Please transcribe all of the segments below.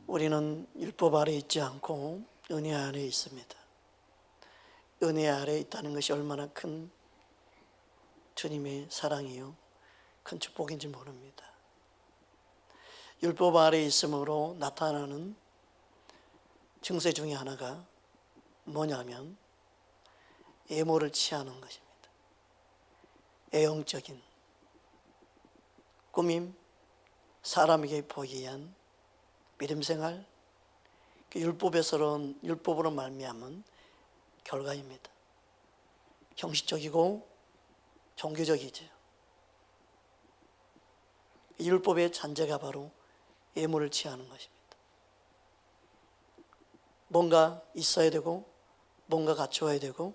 우리는 율법 아래 있지 않고 은혜 아래 있습니다. 은혜 아래 있다는 것이 얼마나 큰 주님의 사랑이요, 큰 축복인지 모릅니다. 율법 아래 있음으로 나타나는 증세 중에 하나가 뭐냐면 애모를 취하는 것입니다. 애형적인 꾸밈, 사람에게 보이기 위한 믿음생활, 율법으로 말미암은 결과입니다. 형식적이고 종교적이죠. 율법의 잔재가 바로 애모를 취하는 것입니다. 뭔가 있어야 되고 뭔가 갖추어야 되고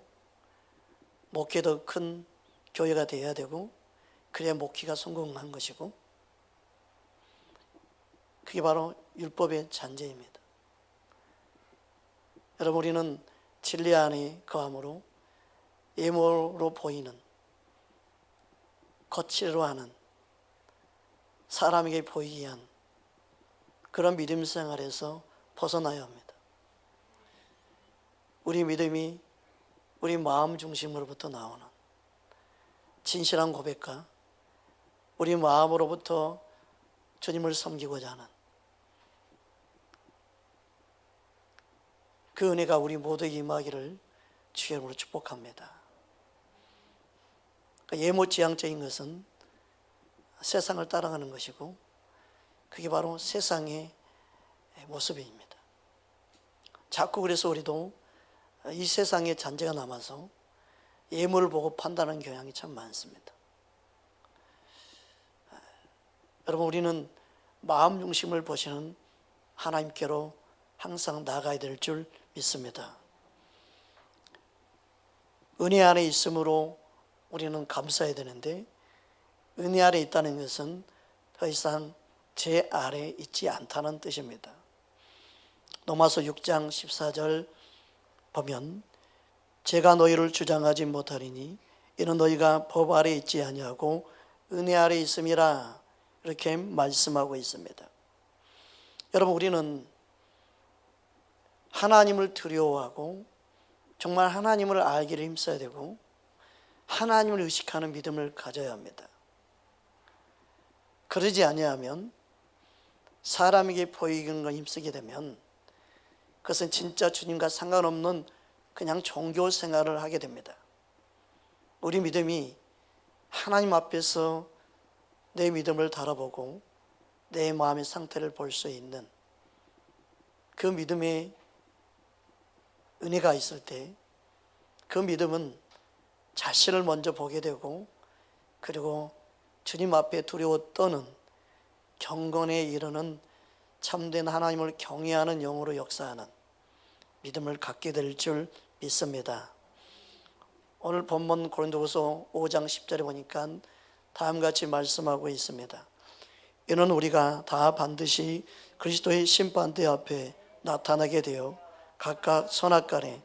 목회도 큰 교회가 되어야 되고 그래야 목회가 성공한 것이고, 그게 바로 율법의 잔재입니다. 여러분, 우리는 진리 안에 거함으로 애모로 보이는, 거칠어 하는, 사람에게 보이기 위한 그런 믿음 생활에서 벗어나야 합니다. 우리 믿음이 우리 마음 중심으로부터 나오는 진실한 고백과 우리 마음으로부터 주님을 섬기고자 하는 그 은혜가 우리 모두에게 임하기를 주의 이름으로 축복합니다. 예모지향적인 것은 세상을 따라가는 것이고, 그게 바로 세상의 모습입니다. 자꾸 그래서 우리도 이 세상에 잔재가 남아서 예물을 보고 판단하는 경향이 참 많습니다. 여러분, 우리는 마음 중심을 보시는 하나님께로 항상 나아가야 될 줄 믿습니다. 은혜 안에 있으므로 우리는 감사해야 되는데, 은혜 아래 있다는 것은 더 이상 제 아래 있지 않다는 뜻입니다. 로마서 6장 14절 보면 제가 너희를 주장하지 못하리니 이는 너희가 법 아래 있지 아니하고 은혜 아래 있음이라, 이렇게 말씀하고 있습니다. 여러분, 우리는 하나님을 두려워하고 정말 하나님을 알기를 힘써야 되고 하나님을 의식하는 믿음을 가져야 합니다. 그러지 아니하면 사람에게 보이는 걸 힘쓰게 되면 그것은 진짜 주님과 상관없는 그냥 종교 생활을 하게 됩니다. 우리 믿음이 하나님 앞에서 내 믿음을 달아보고 내 마음의 상태를 볼 수 있는 그 믿음의 은혜가 있을 때, 그 믿음은 자신을 먼저 보게 되고, 그리고 주님 앞에 두려워 떠는 경건에 이르는 참된 하나님을 경외하는 영으로 역사하는 믿음을 갖게 될 줄 믿습니다. 오늘 본문 고린도후서 5장 10절에 보니까 다음같이 말씀하고 있습니다. 이는 우리가 다 반드시 그리스도의 심판대 앞에 나타나게 되어 각각 선악간에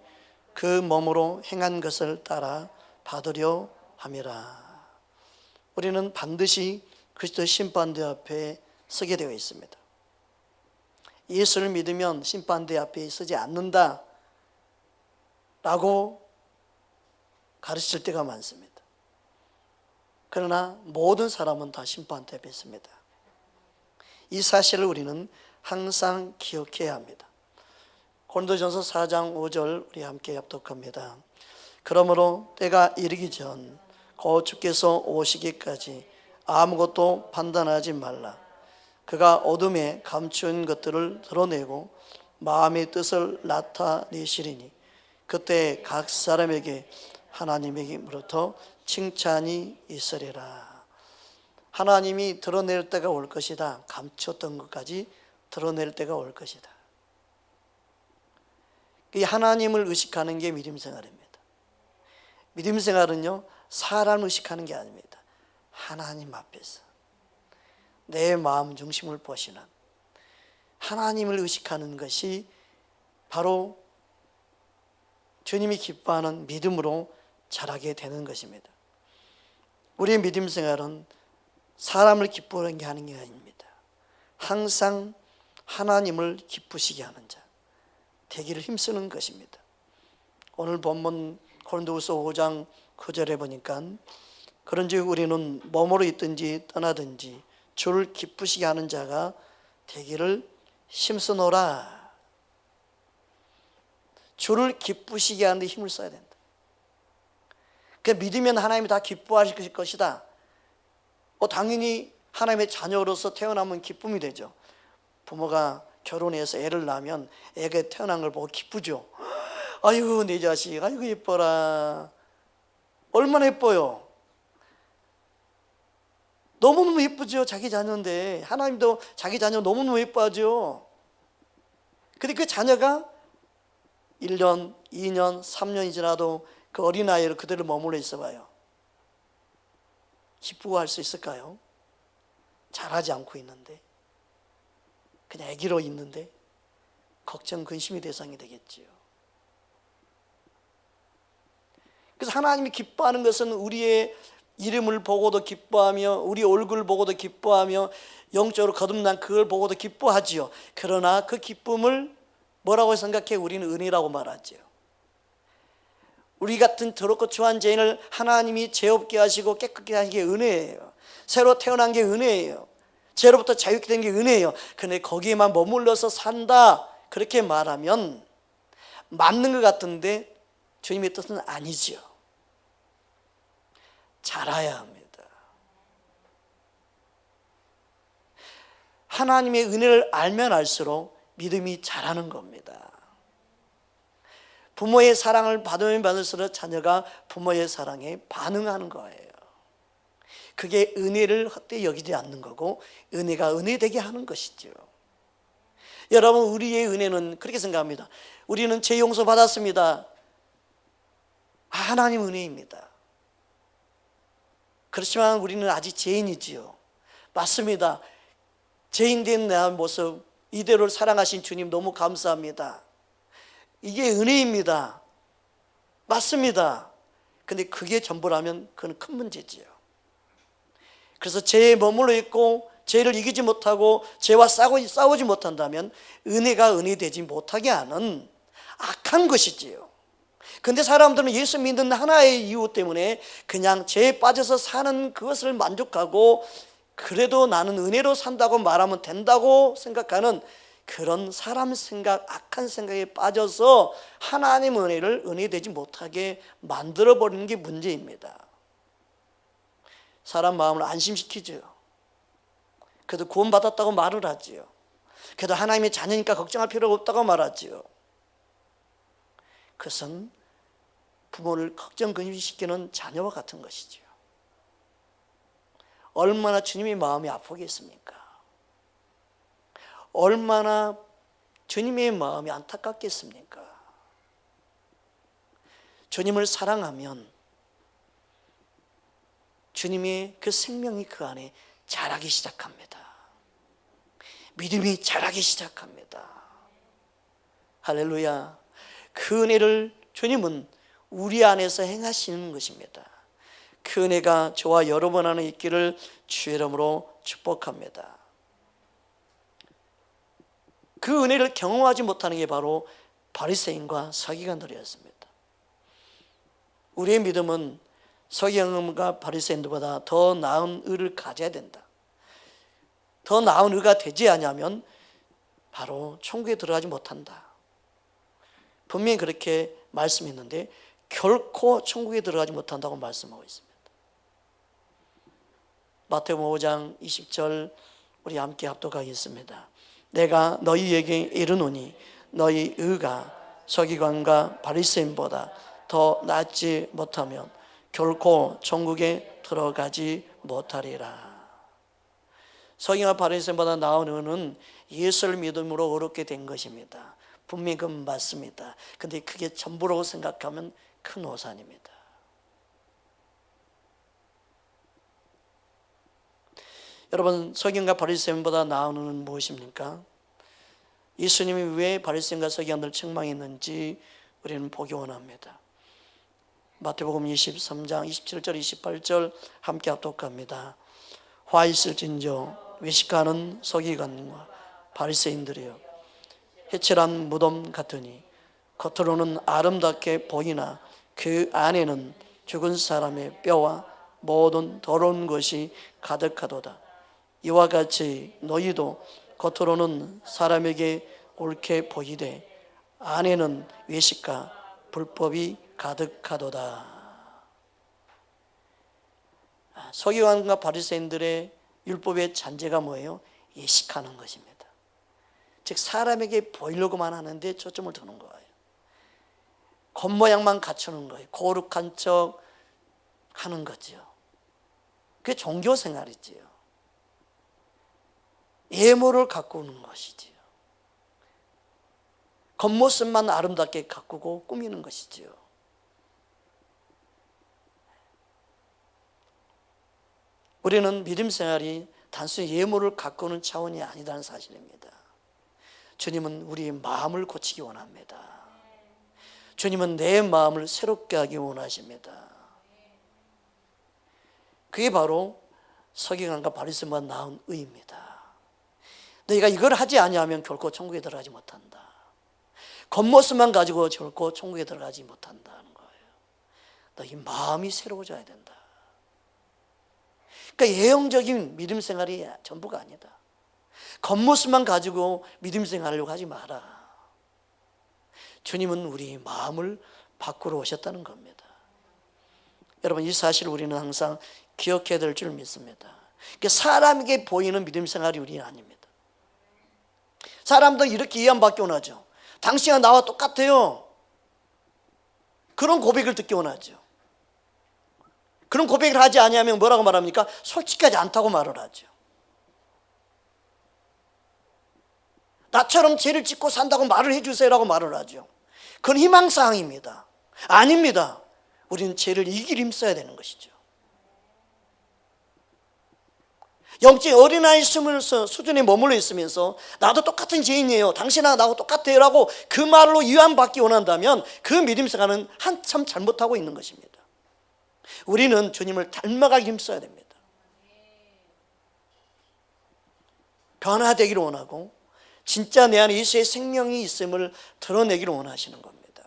그 몸으로 행한 것을 따라 받으려 함이라. 우리는 반드시 그리스도의 심판대 앞에 서게 되어 있습니다. 예수를 믿으면 심판대 앞에 서지 않는다 라고 가르칠 때가 많습니다. 그러나 모든 사람은 다 심판대 앞에 있습니다. 이 사실을 우리는 항상 기억해야 합니다. 고린도전서 4장 5절 우리 함께 합독합니다. 그러므로 때가 이르기 전 곧 주께서 오시기까지 아무것도 판단하지 말라. 그가 어둠에 감추인 것들을 드러내고 마음의 뜻을 나타내시리니 그때 각 사람에게 하나님에게로부터 칭찬이 있으리라. 하나님이 드러낼 때가 올 것이다. 감췄던 것까지 드러낼 때가 올 것이다. 이 하나님을 의식하는 게 믿음 생활입니다. 믿음 생활은요, 사람을 의식하는 게 아닙니다. 하나님 앞에서 내 마음 중심을 보시는 하나님을 의식하는 것이 바로 주님이 기뻐하는 믿음으로 자라게 되는 것입니다. 우리의 믿음 생활은 사람을 기뻐하게 하는 게 아닙니다. 항상 하나님을 기쁘시게 하는 자 되기를 힘쓰는 것입니다. 오늘 본문 고린도후서 5장 9절에 보니까 그런즉 우리는 몸으로 있든지 떠나든지 주를 기쁘시게 하는 자가 되기를 힘쓰노라. 주를 기쁘시게 하는 데 힘을 써야 된다. 그 믿으면 하나님이 다 기뻐하실 것이다. 당연히 하나님의 자녀로서 태어나면 기쁨이 되죠. 부모가 결혼해서 애를 낳으면 애가 태어난 걸 보고 기쁘죠. 아이고 내 자식, 아이고 예뻐라. 얼마나 예뻐요. 너무너무 예쁘죠. 자기 자녀인데 하나님도 자기 자녀 너무너무 예뻐하죠. 근데 그 자녀가 1년, 2년, 3년이 지나도 그 어린아이로 그대로 머물러 있어 봐요. 기쁘할 수 있을까요? 잘하지 않고 있는데, 그냥 아기로 있는데 걱정, 근심의 대상이 되겠지요. 그래서 하나님이 기뻐하는 것은 우리의 이름을 보고도 기뻐하며 우리 얼굴 보고도 기뻐하며 영적으로 거듭난 그걸 보고도 기뻐하지요. 그러나 그 기쁨을 뭐라고 생각해? 우리는 은혜라고 말하지요. 우리 같은 더럽고 추한 죄인을 하나님이 죄 없게 하시고 깨끗게 하신 게 은혜예요. 새로 태어난 게 은혜예요. 죄로부터 자유케 된 게 은혜예요. 그런데 거기에만 머물러서 산다 그렇게 말하면 맞는 것 같은데 주님의 뜻은 아니지요. 자라야 합니다. 하나님의 은혜를 알면 알수록 믿음이 자라는 겁니다. 부모의 사랑을 받으면 받을수록 자녀가 부모의 사랑에 반응하는 거예요. 그게 은혜를 헛되이 여기지 않는 거고 은혜가 은혜되게 하는 것이죠. 여러분, 우리의 은혜는 그렇게 생각합니다. 우리는 죄 용서 받았습니다. 하나님 은혜입니다. 그렇지만 우리는 아직 죄인이지요. 맞습니다. 죄인 된 내 모습 이대로 사랑하신 주님 너무 감사합니다. 이게 은혜입니다. 맞습니다. 근데 그게 전부라면 그건 큰 문제지요. 그래서 죄에 머물러 있고 죄를 이기지 못하고 죄와 싸우지 못한다면 은혜가 은혜되지 못하게 하는 악한 것이지요. 근데 사람들은 예수 믿는 하나의 이유 때문에 그냥 죄에 빠져서 사는 그것을 만족하고 그래도 나는 은혜로 산다고 말하면 된다고 생각하는 그런 사람 생각, 악한 생각에 빠져서 하나님 은혜를 은혜되지 못하게 만들어버리는 게 문제입니다. 사람 마음을 안심시키죠. 그래도 구원받았다고 말을 하지요. 그래도 하나님의 자녀니까 걱정할 필요가 없다고 말하지요. 그것은 부모를 걱정 근심시키는 자녀와 같은 것이지요. 얼마나 주님의 마음이 아프겠습니까? 얼마나 주님의 마음이 안타깝겠습니까? 주님을 사랑하면 주님의 그 생명이 그 안에 자라기 시작합니다. 믿음이 자라기 시작합니다. 할렐루야. 그 은혜를 주님은 우리 안에서 행하시는 것입니다. 그 은혜가 저와 여러분 안에 있기를 주의 이름으로 축복합니다. 그 은혜를 경험하지 못하는 게 바로 바리새인과 서기관들이었습니다. 우리의 믿음은 서기관과 바리새인들보다 더 나은 의를 가져야 된다. 더 나은 의가 되지 않으면 바로 천국에 들어가지 못한다. 분명히 그렇게 말씀했는데 결코 천국에 들어가지 못한다고 말씀하고 있습니다. 마태복음 5장 20절 우리 함께 합독하겠습니다. 내가 너희에게 이르노니 너희 의가 서기관과 바리새인보다 더 낫지 못하면 결코 천국에 들어가지 못하리라. 서기관과 바리새인보다 나은 의는 예수를 믿음으로 어렵게 된 것입니다. 분명히 그건 맞습니다. 근데 그게 전부라고 생각하면 큰 오산입니다. 여러분, 서기관과 바리새인보다 나은 의는 무엇입니까? 예수님이 왜 바리새인과 서기관들을 책망했는지 우리는 보기 원합니다. 마태복음 23장 27절 28절 함께 합독합니다. 화 있을진저 외식하는 서기관과 바리새인들이여, 해칠한 무덤 같으니 겉으로는 아름답게 보이나 그 안에는 죽은 사람의 뼈와 모든 더러운 것이 가득하도다. 이와 같이 너희도 겉으로는 사람에게 옳게 보이되 안에는 외식과 불법이 가득하도다. 서기관과 바리새인들의 율법의 잔재가 뭐예요? 예식하는 것입니다. 즉 사람에게 보이려고만 하는데 초점을 두는 거예요. 겉모양만 갖추는 거예요. 거룩한 척 하는 거죠. 그게 종교 생활이지요. 예물을 가꾸는 것이지요. 겉모습만 아름답게 가꾸고 꾸미는 것이지요. 우리는 믿음 생활이 단순히 예물을 가꾸는 차원이 아니라는 사실입니다. 주님은 우리의 마음을 고치기 원합니다. 주님은 내 마음을 새롭게 하기 원하십니다. 그게 바로 서기관과 바리새인만 낳은 의입니다. 너희가 이걸 하지 아니하면 결코 천국에 들어가지 못한다. 겉모습만 가지고 결코 천국에 들어가지 못한다는 거예요. 너희 마음이 새로워져야 된다. 그러니까 예형적인 믿음 생활이 전부가 아니다. 겉모습만 가지고 믿음 생활하려고 하지 마라. 주님은 우리 마음을 바꾸러 오셨다는 겁니다. 여러분, 이 사실을 우리는 항상 기억해야 될 줄 믿습니다. 그러니까 사람에게 보이는 믿음 생활이 우리는 아닙니다. 사람도 이렇게 이해함밖에 원하죠. 당신과 나와 똑같아요. 그런 고백을 듣기 원하죠. 그런 고백을 하지 아니하면 뭐라고 말합니까? 솔직하지 않다고 말을 하죠. 나처럼 죄를 짓고 산다고 말을 해주세요라고 말을 하죠. 그건 희망사항입니다. 아닙니다. 우리는 죄를 이길 힘써야 되는 것이죠. 영적인 어린아이 수준에 머물러 있으면서 나도 똑같은 죄인이에요, 당신하고 나하고 똑같아요 라고 그 말로 위안받기 원한다면 그 믿음 생활은 한참 잘못하고 있는 것입니다. 우리는 주님을 닮아가기 힘써야 됩니다. 변화되기를 원하고 진짜 내 안에 예수의 생명이 있음을 드러내기를 원하시는 겁니다.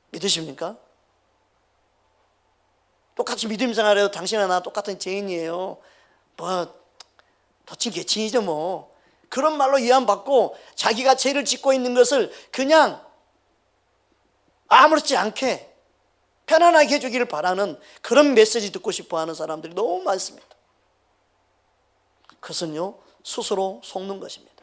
믿으십니까? 똑같이 믿음 생활해도 당신이나 나 똑같은 죄인이에요, 뭐 도친 개친이죠 뭐, 그런 말로 위안받고 자기가 죄를 짓고 있는 것을 그냥 아무렇지 않게 편안하게 해주기를 바라는 그런 메시지 듣고 싶어하는 사람들이 너무 많습니다. 그것은요 스스로 속는 것입니다.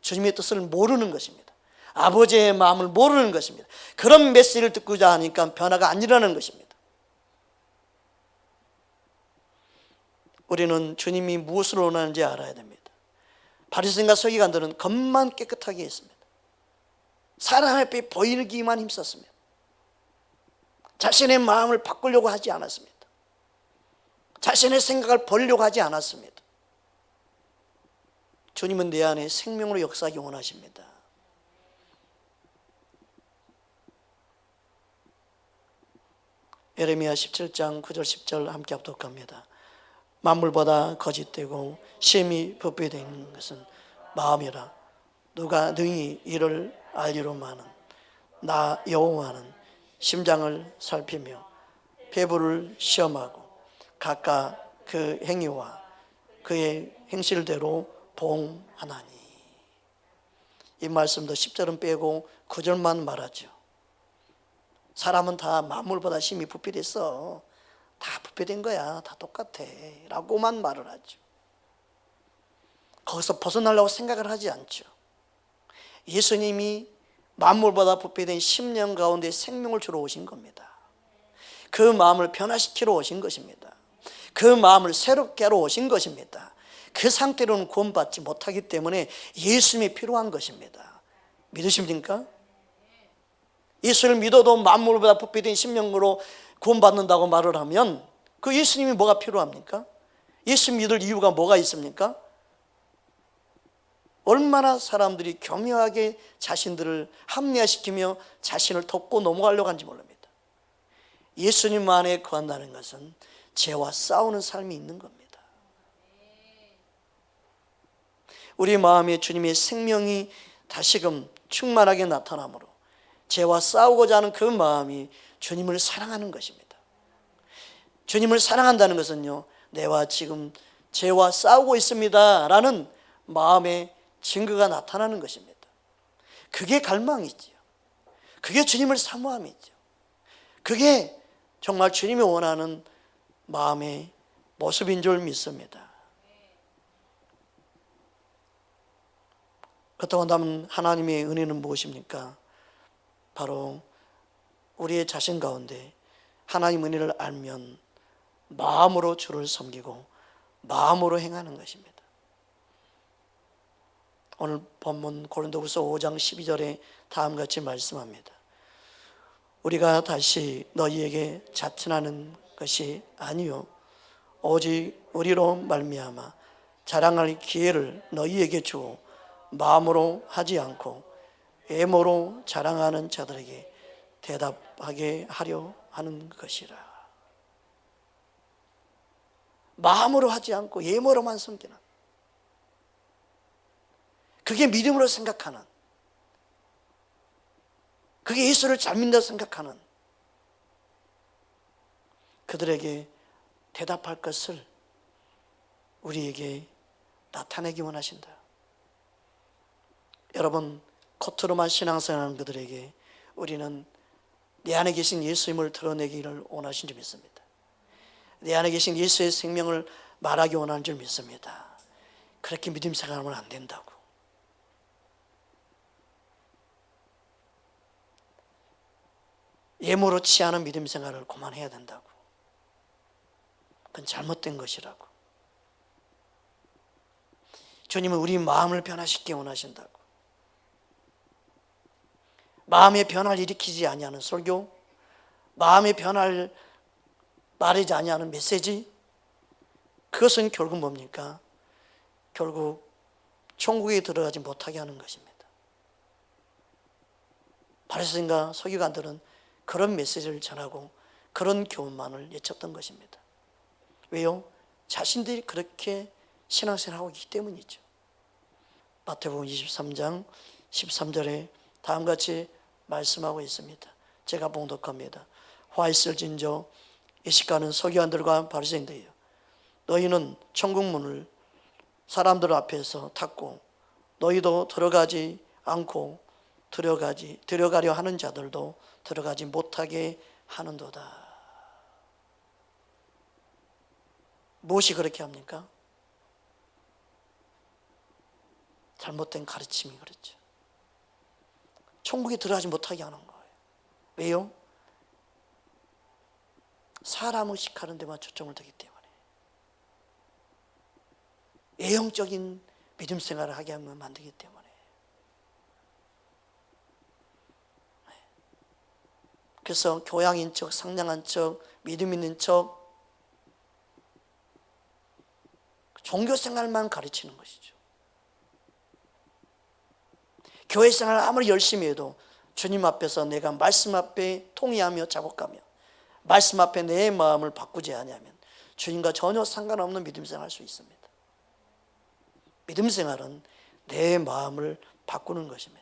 주님의 뜻을 모르는 것입니다. 아버지의 마음을 모르는 것입니다. 그런 메시지를 듣고자 하니까 변화가 안 일어나는 것입니다. 우리는 주님이 무엇을 원하는지 알아야 됩니다. 바리새인과 서기관들은 겉만 깨끗하게 했습니다. 사람 앞에 보이기만 힘썼습니다. 자신의 마음을 바꾸려고 하지 않았습니다. 자신의 생각을 버리려고 하지 않았습니다. 주님은 내 안에 생명으로 역사하기 원하십니다. 예레미야 17장 9절 10절 함께 합독합니다. 만물보다 거짓되고 심히 부패되어 있는 것은 마음이라. 누가 능히 이를 알리로마는 나 여호와는 심장을 살피며 배부를 시험하고 각각 그 행위와 그의 행실대로 봉하나니. 이 말씀도 10절은 빼고 9절만 말하죠. 사람은 다 만물보다 심히 부패됐어, 다 부패된 거야, 다 똑같아 라고만 말을 하죠. 거기서 벗어나려고 생각을 하지 않죠. 예수님이 만물보다 부패된 심령 가운데 생명을 주러 오신 겁니다. 그 마음을 변화시키러 오신 것입니다. 그 마음을 새롭게 하러 오신 것입니다. 그 상태로는 구원받지 못하기 때문에 예수님이 필요한 것입니다. 믿으십니까? 예수를 믿어도 만물보다 부패된 심령으로 구원받는다고 말을 하면 그 예수님이 뭐가 필요합니까? 예수 믿을 이유가 뭐가 있습니까? 얼마나 사람들이 교묘하게 자신들을 합리화시키며 자신을 덮고 넘어가려고 하는지 모릅니다. 예수님 안에 거한다는 것은 죄와 싸우는 삶이 있는 겁니다. 우리 마음에 주님의 생명이 다시금 충만하게 나타나므로 죄와 싸우고자 하는 그 마음이 주님을 사랑하는 것입니다. 주님을 사랑한다는 것은요, 내와 지금 죄와 싸우고 있습니다 라는 마음의 증거가 나타나는 것입니다. 그게 갈망이지요. 그게 주님을 사모함이죠. 그게 정말 주님이 원하는 마음의 모습인 줄 믿습니다. 그렇다고 한다면 하나님의 은혜는 무엇입니까? 바로 우리의 자신 가운데 하나님 은혜를 알면 마음으로 주를 섬기고 마음으로 행하는 것입니다. 오늘 본문 고린도후서 5장 12절에 다음같이 말씀합니다. 우리가 다시 너희에게 자천하는 것이 아니요 오직 우리로 말미암아 자랑할 기회를 너희에게 주어 마음으로 하지 않고 외모로 자랑하는 자들에게 대답하게 하려 하는 것이라. 마음으로 하지 않고 외모로만 섬기는, 그게 믿음으로 생각하는, 그게 예수를 잘 믿는다고 생각하는 그들에게 대답할 것을 우리에게 나타내기 원하신다. 여러분, 겉으로만 신앙생활하는 그들에게 우리는 내 안에 계신 예수님을 드러내기를 원하신 줄 믿습니다. 내 안에 계신 예수의 생명을 말하기 원하는 줄 믿습니다. 그렇게 믿음 생활하면 안 된다고. 예모로 취하는 믿음 생활을 그만해야 된다고. 그건 잘못된 것이라고. 주님은 우리 마음을 변화시키기 원하신다고. 마음의 변화를 일으키지 아니하는 설교, 마음의 변화를 말하지 아니하는 메시지, 그것은 결국 뭡니까? 결국 천국에 들어가지 못하게 하는 것입니다. 바리새인과 서기관들은 그런 메시지를 전하고 그런 교훈만을 외쳤던 것입니다. 왜요? 자신들이 그렇게 신앙생활하고 있기 때문이죠. 마태복음 23장 13절에 다음같이 말씀하고 있습니다. 제가 봉독합니다. 화 있을진저 이 시간은 서기관들과 바리새인들이여, 너희는 천국 문을 사람들 앞에서 닫고 너희도 들어가지 않고 들어가려 하는 자들도 들어가지 못하게 하는도다. 무엇이 그렇게 합니까? 잘못된 가르침이 그렇죠. 천국에 들어가지 못하게 하는 거예요. 왜요? 사람을 식하는 데만 초점을 두기 때문에, 외형적인 믿음 생활을 하게 하면 만들기 때문에. 그래서 교양인 척, 상냥한 척, 믿음 있는 척, 종교 생활만 가르치는 것이죠. 교회 생활을 아무리 열심히 해도 주님 앞에서 내가 말씀 앞에 통의하며 작업하며 말씀 앞에 내 마음을 바꾸지 않으면 주님과 전혀 상관없는 믿음 생활을 할 수 있습니다. 믿음 생활은 내 마음을 바꾸는 것입니다.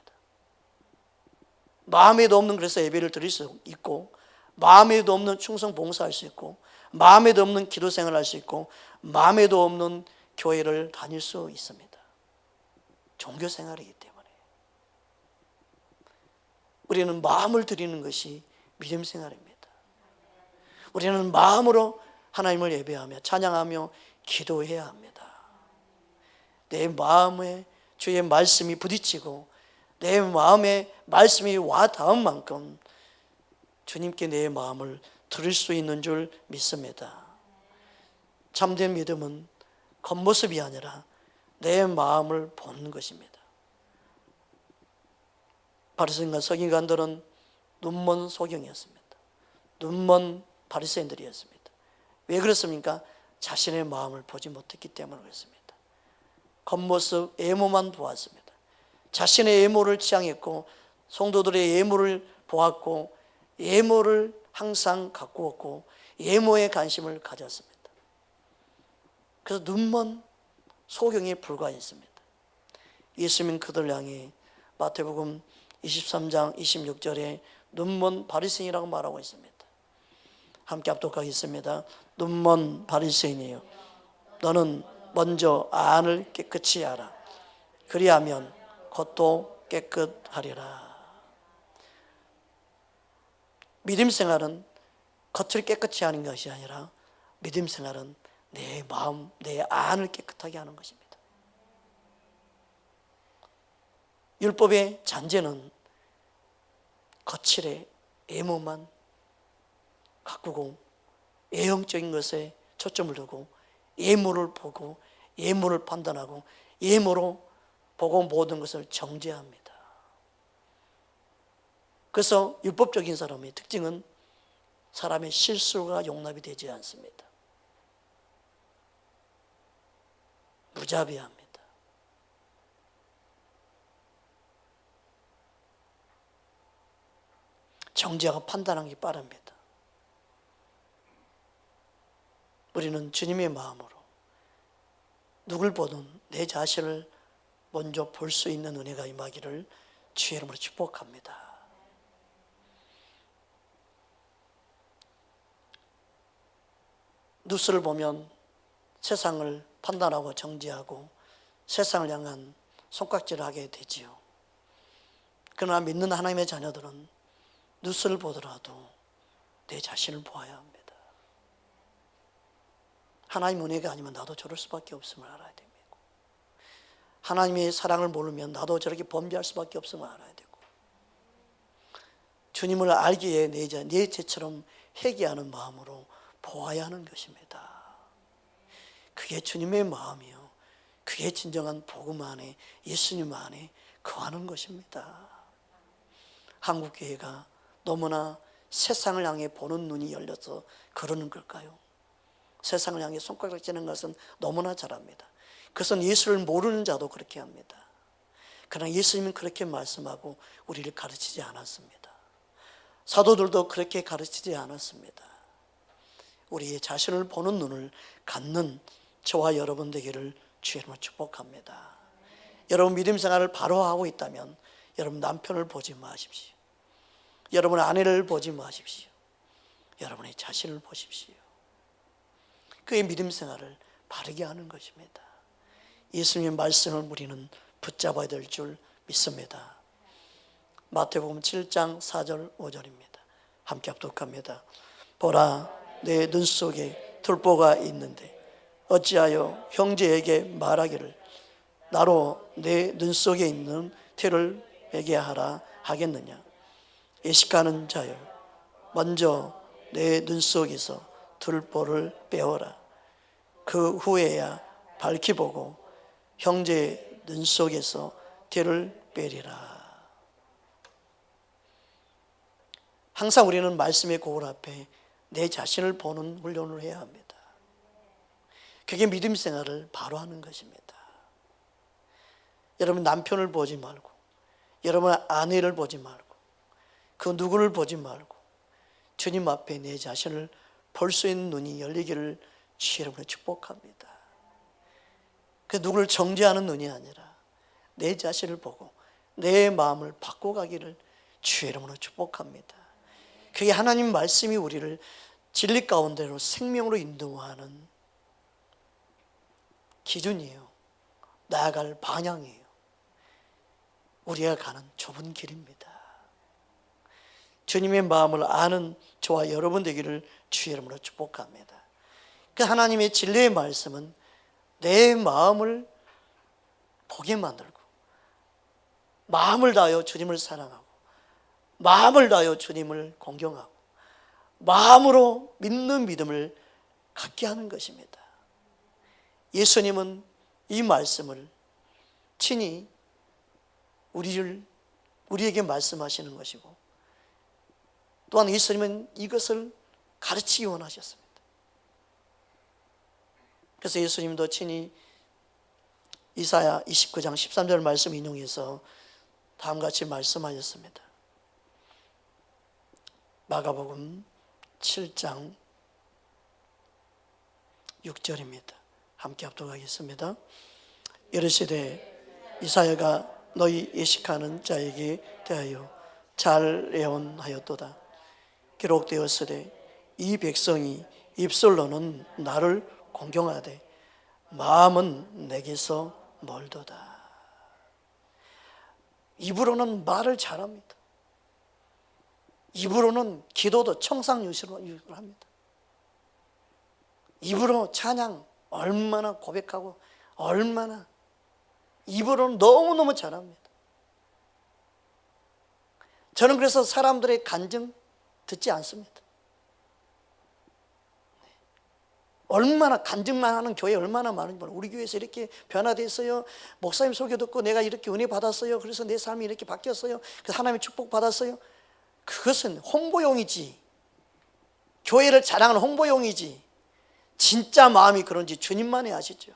마음에도 없는 그래서 예배를 드릴 수 있고, 마음에도 없는 충성 봉사할 수 있고, 마음에도 없는 기도 생활을 할 수 있고, 마음에도 없는 교회를 다닐 수 있습니다. 종교 생활이기 때문에. 우리는 마음을 드리는 것이 믿음 생활입니다. 우리는 마음으로 하나님을 예배하며 찬양하며 기도해야 합니다. 내 마음에 주의 말씀이 부딪히고 내 마음에 말씀이 와 닿은 만큼 주님께 내 마음을 들을 수 있는 줄 믿습니다. 참된 믿음은 겉모습이 아니라 내 마음을 보는 것입니다. 바리새인과 서기관들은 눈먼 소경이었습니다. 눈먼 바리새인들이었습니다. 왜 그렇습니까? 자신의 마음을 보지 못했기 때문에 그렇습니다. 겉모습, 외모만 보았습니다. 자신의 외모를 지향했고 성도들의 외모를 보았고 외모를 항상 가꾸었고 외모에 관심을 가졌습니다. 그래서 눈먼 소경에 불과했습니다. 예수님은 그들 향해 마태복음 23장 26절에 눈먼 바리새인이라고 말하고 있습니다. 함께 합독하겠습니다. 눈먼 바리새인이여, 너는 먼저 안을 깨끗이 하라. 그리하면 겉도 깨끗하리라. 믿음 생활은 겉을 깨끗이 하는 것이 아니라 믿음 생활은 내 마음, 내 안을 깨끗하게 하는 것입니다. 율법의 잔재는 거칠의 외모만 가꾸고 외형적인 것에 초점을 두고 외모를 보고 외모를 판단하고 외모로 보고 모든 것을 정죄합니다. 그래서 율법적인 사람의 특징은 사람의 실수가 용납이 되지 않습니다. 무자비합니다. 정죄하고 판단하기 빠릅니다. 우리는 주님의 마음으로 누굴 보든 내 자신을 먼저 볼 수 있는 은혜가 임하기를 주의 이름으로 축복합니다. 뉴스를 보면 세상을 판단하고 정죄하고 세상을 향한 손깍질을 하게 되지요. 그러나 믿는 하나님의 자녀들은 뉴스를 보더라도 내 자신을 보아야 합니다. 하나님 은혜가 아니면 나도 저럴 수밖에 없음을 알아야 됩니다. 하나님의 사랑을 모르면 나도 저렇게 범죄할 수밖에 없음을 알아야 되고, 주님을 알기에 내 죄처럼 회개하는 마음으로 보아야 하는 것입니다. 그게 주님의 마음이요, 그게 진정한 복음 안에 예수님 안에 거하는 것입니다. 한국교회가 너무나 세상을 향해 보는 눈이 열려서 그러는 걸까요? 세상을 향해 손가락 쥐는 것은 너무나 잘합니다. 그것은 예수를 모르는 자도 그렇게 합니다. 그러나 예수님은 그렇게 말씀하고 우리를 가르치지 않았습니다. 사도들도 그렇게 가르치지 않았습니다. 우리의 자신을 보는 눈을 갖는 저와 여러분 되기를 주의 이름으로 축복합니다. 여러분 믿음 생활을 바로 하고 있다면 여러분 남편을 보지 마십시오. 여러분 아내를 보지 마십시오. 여러분의 자신을 보십시오. 그의 믿음 생활을 바르게 하는 것입니다. 예수님의 말씀을 우리는 붙잡아야 될 줄 믿습니다. 마태복음 7장 4절 5절입니다. 함께 합독합니다. 보라, 내 눈 속에 들보가 있는데 어찌하여 형제에게 말하기를 나로 내 눈 속에 있는 티를 빼게 하라 하겠느냐. 애식하는 자여, 먼저 내 눈 속에서 들보를 빼어라. 그 후에야 밝히 보고 형제의 눈 속에서 티를 빼리라. 항상 우리는 말씀의 거울 앞에 내 자신을 보는 훈련을 해야 합니다. 그게 믿음 생활을 바로 하는 것입니다. 여러분 남편을 보지 말고, 여러분 아내를 보지 말고, 그 누구를 보지 말고 주님 앞에 내 자신을 볼 수 있는 눈이 열리기를 주의 이름으로 축복합니다. 그 누구를 정죄하는 눈이 아니라 내 자신을 보고 내 마음을 바꿔가기를 주의 이름으로 축복합니다. 그게 하나님 말씀이 우리를 진리 가운데로 생명으로 인도하는 기준이에요. 나아갈 방향이에요. 우리가 가는 좁은 길입니다. 주님의 마음을 아는 저와 여러분 되기를 주의 이름으로 축복합니다. 그 하나님의 진리의 말씀은 내 마음을 보게 만들고 마음을 다하여 주님을 사랑하고 마음을 다하여 주님을 공경하고 마음으로 믿는 믿음을 갖게 하는 것입니다. 예수님은 이 말씀을 친히 우리에게 말씀하시는 것이고 또한 예수님은 이것을 가르치기 원하셨습니다. 그래서 예수님도 친히 이사야 29장 13절 말씀 인용해서 다음같이 말씀하셨습니다. 마가복음 7장 6절입니다. 함께 합독하겠습니다. 이르시되 이사야가 너희 예식하는 자에게 대하여 잘 예언하였도다. 기록되었으되 이 백성이 입술로는 나를 공경하되 마음은 내게서 멀도다. 입으로는 말을 잘합니다. 입으로는 기도도 청상유식으로 합니다. 입으로 찬양 얼마나 고백하고 얼마나 입으로는 너무너무 잘합니다. 저는 그래서 사람들의 간증 듣지 않습니다. 얼마나 간증만 하는 교회 얼마나 많은지 몰라요. 우리 교회에서 이렇게 변화됐어요. 목사님 소개 듣고 내가 이렇게 은혜 받았어요. 그래서 내 삶이 이렇게 바뀌었어요. 그래서 하나님의 축복 받았어요. 그것은 홍보용이지, 교회를 자랑하는 홍보용이지, 진짜 마음이 그런지 주님만이 아시죠.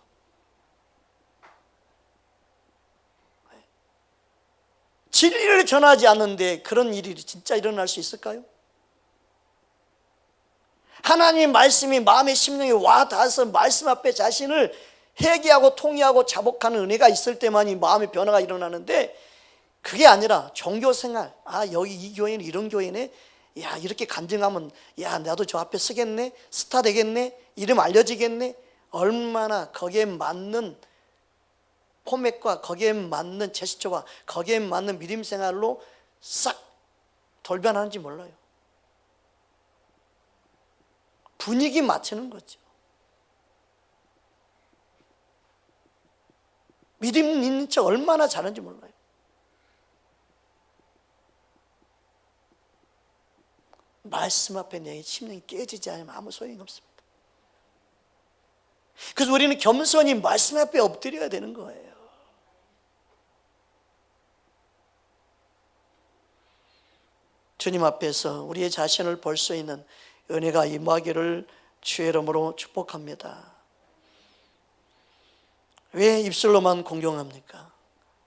진리를 전하지 않는데 그런 일이 진짜 일어날 수 있을까요? 하나님의 말씀이 마음의 심령에 와 닿아서 말씀 앞에 자신을 회개하고 통회하고 자복하는 은혜가 있을 때만이 마음의 변화가 일어나는데, 그게 아니라 종교생활, 여기 이 교회는 이런 교회네, 야 이렇게 간증하면 야 나도 저 앞에 서겠네, 스타 되겠네, 이름 알려지겠네, 얼마나 거기에 맞는 포맷과 거기에 맞는 제스처와 거기에 맞는 믿음 생활로 싹 돌변하는지 몰라요. 분위기 맞추는 거죠. 믿음 있는 척 얼마나 잘하는지 몰라요. 말씀 앞에 내 심령이 깨지지 않으면 아무 소용이 없습니다. 그래서 우리는 겸손히 말씀 앞에 엎드려야 되는 거예요. 주님 앞에서 우리의 자신을 볼 수 있는 은혜가 임하기를 주의 이름으로 축복합니다. 왜 입술로만 공경합니까?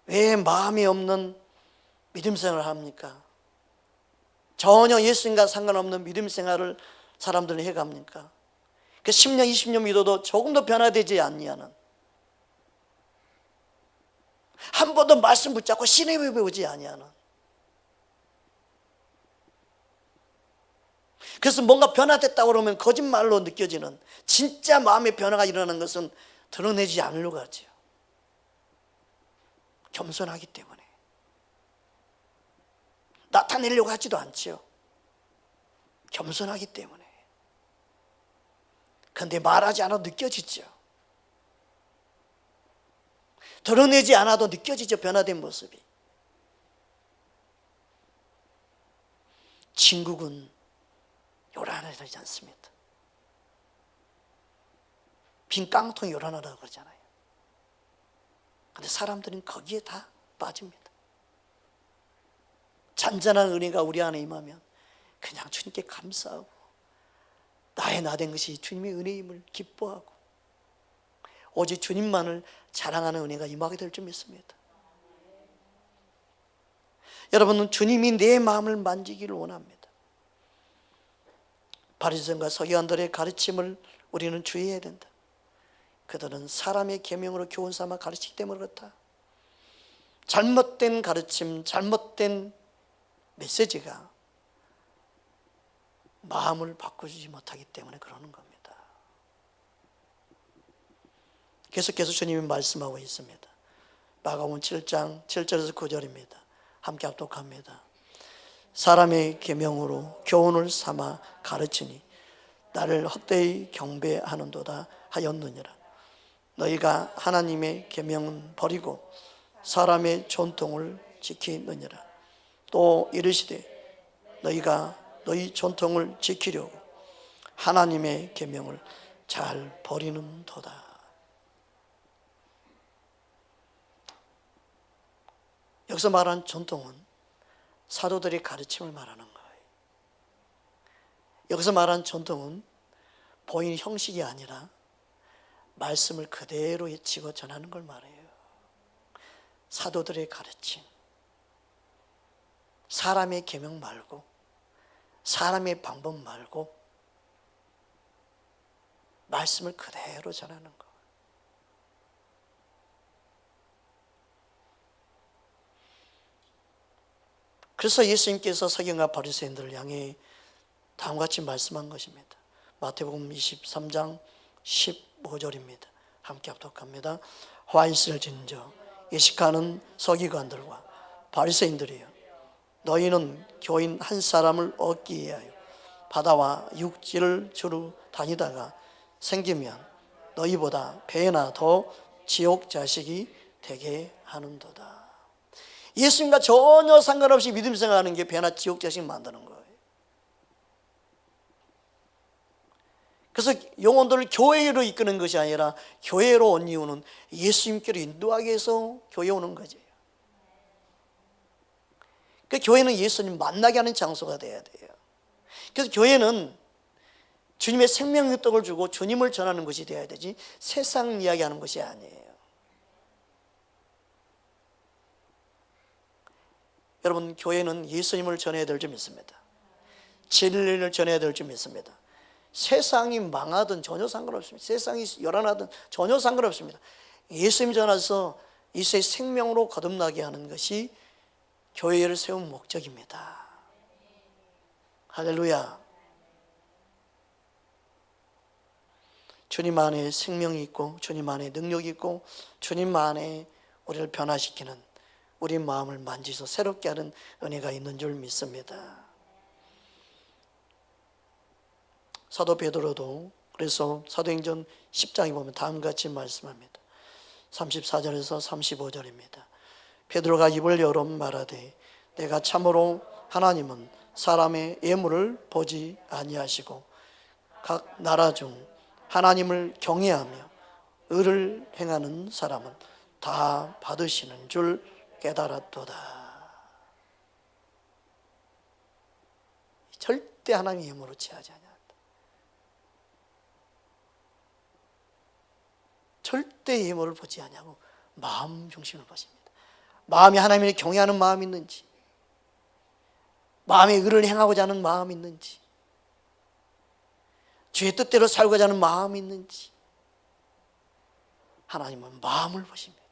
왜 마음이 없는 믿음 생활을 합니까? 전혀 예수님과 상관없는 믿음 생활을 사람들은 해갑니까? 그 10년, 20년 믿어도 조금도 변화되지 않냐는, 한 번도 말씀 붙잡고 신의 배우지 아니하는, 그래서 뭔가 변화됐다고 그러면 거짓말로 느껴지는, 진짜 마음의 변화가 일어나는 것은 드러내지 않으려고 하죠. 겸손하기 때문에 나타내려고 하지도 않죠. 겸손하기 때문에. 그런데 말하지 않아도 느껴지죠. 드러내지 않아도 느껴지죠. 변화된 모습이. 진국은 요란하지 않습니다. 빈 깡통이 요란하다고 그러잖아요. 그런데 사람들은 거기에 다 빠집니다. 잔잔한 은혜가 우리 안에 임하면 그냥 주님께 감사하고, 나의 나 된 것이 주님의 은혜임을 기뻐하고, 오직 주님만을 자랑하는 은혜가 임하게 될 줄 믿습니다. 여러분은 주님이 내 마음을 만지기를 원합니다. 바리새인과 서기관들의 가르침을 우리는 주의해야 된다. 그들은 사람의 계명으로 교훈 삼아 가르치기 때문에 그렇다. 잘못된 가르침, 잘못된 메시지가 마음을 바꾸지 못하기 때문에 그러는 겁니다. 계속해서 주님이 말씀하고 있습니다. 마가복음 7장 7절에서 9절입니다. 함께 합독합니다. 사람의 계명으로 교훈을 삼아 가르치니 나를 헛되이 경배하는도다 하였느니라. 너희가 하나님의 계명은 버리고 사람의 전통을 지키느니라. 또 이르시되 너희가 너희 전통을 지키려고 하나님의 계명을 잘 버리는도다. 여기서 말하는 전통은 사도들의 가르침을 말하는 거예요. 여기서 말하는 전통은 보이는 형식이 아니라 말씀을 그대로 외치고 전하는 걸 말해요. 사도들의 가르침, 사람의 계명 말고, 사람의 방법 말고 말씀을 그대로 전하는 거. 그래서 예수님께서 서기관과 바리새인들을 향해 다음과 같이 말씀한 것입니다. 마태복음 23장 15절입니다. 함께 합독합니다. 화 있을 진저 예식하는 서기관들과 바리새인들이여, 너희는 교인 한 사람을 얻기 위하여 바다와 육지를 주로 다니다가 생기면 너희보다 배나 더 지옥 자식이 되게 하는도다. 예수님과 전혀 상관없이 믿음 생활하는 게 배나 지옥 자식 만드는 거예요. 그래서 영혼들을 교회로 이끄는 것이 아니라 교회로 온 이유는 예수님께로 인도하기 위해서 교회 오는 거죠. 그 교회는 예수님 만나게 하는 장소가 돼야 돼요. 그래서 교회는 주님의 생명의 떡을 주고 주님을 전하는 것이 되어야 되지 세상 이야기하는 것이 아니에요. 여러분, 교회는 예수님을 전해야 될 줄 믿습니다. 진리를 전해야 될 줄 믿습니다. 세상이 망하든 전혀 상관없습니다. 세상이 열한하든 전혀 상관없습니다. 예수님 전해서 이세의 생명으로 거듭나게 하는 것이 교회를 세운 목적입니다. 할렐루야. 주님 안에 생명이 있고 주님 안에 능력이 있고 주님 안에 우리를 변화시키는, 우리 마음을 만지서 새롭게 하는 은혜가 있는 줄 믿습니다. 사도 베드로도 그래서 사도행전 10장에 보면 다음과 같이 말씀합니다. 34절에서 35절입니다. 베드로가 입을 열어 말하되 내가 참으로 하나님은 사람의 예물을 보지 아니하시고 각 나라 중 하나님을 경외하며 의를 행하는 사람은 다 받으시는 줄 깨달았도다. 절대 하나님의 예물로 취하지 아니한다. 절대 예물을 보지 아니하고 마음 중심을 보십니다. 마음이 하나님을 경외하는 마음이 있는지, 마음의 의를 행하고자 하는 마음이 있는지, 주의 뜻대로 살고자 하는 마음이 있는지, 하나님은 마음을 보십니다.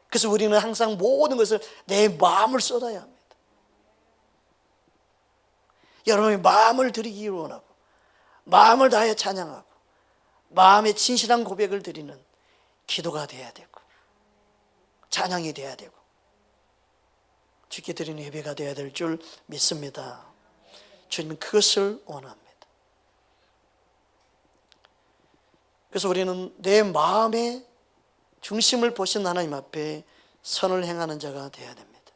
그래서 우리는 항상 모든 것을 내 마음을 쏟아야 합니다. 여러분의 마음을 드리기 원하고 마음을 다하여 찬양하고 마음의 진실한 고백을 드리는 기도가 돼야 되고 찬양이 돼야 되고 주께 드리는 예배가 돼야 될 줄 믿습니다. 주님은 그것을 원합니다. 그래서 우리는 내 마음의 중심을 보신 하나님 앞에 선을 행하는 자가 되어야 됩니다.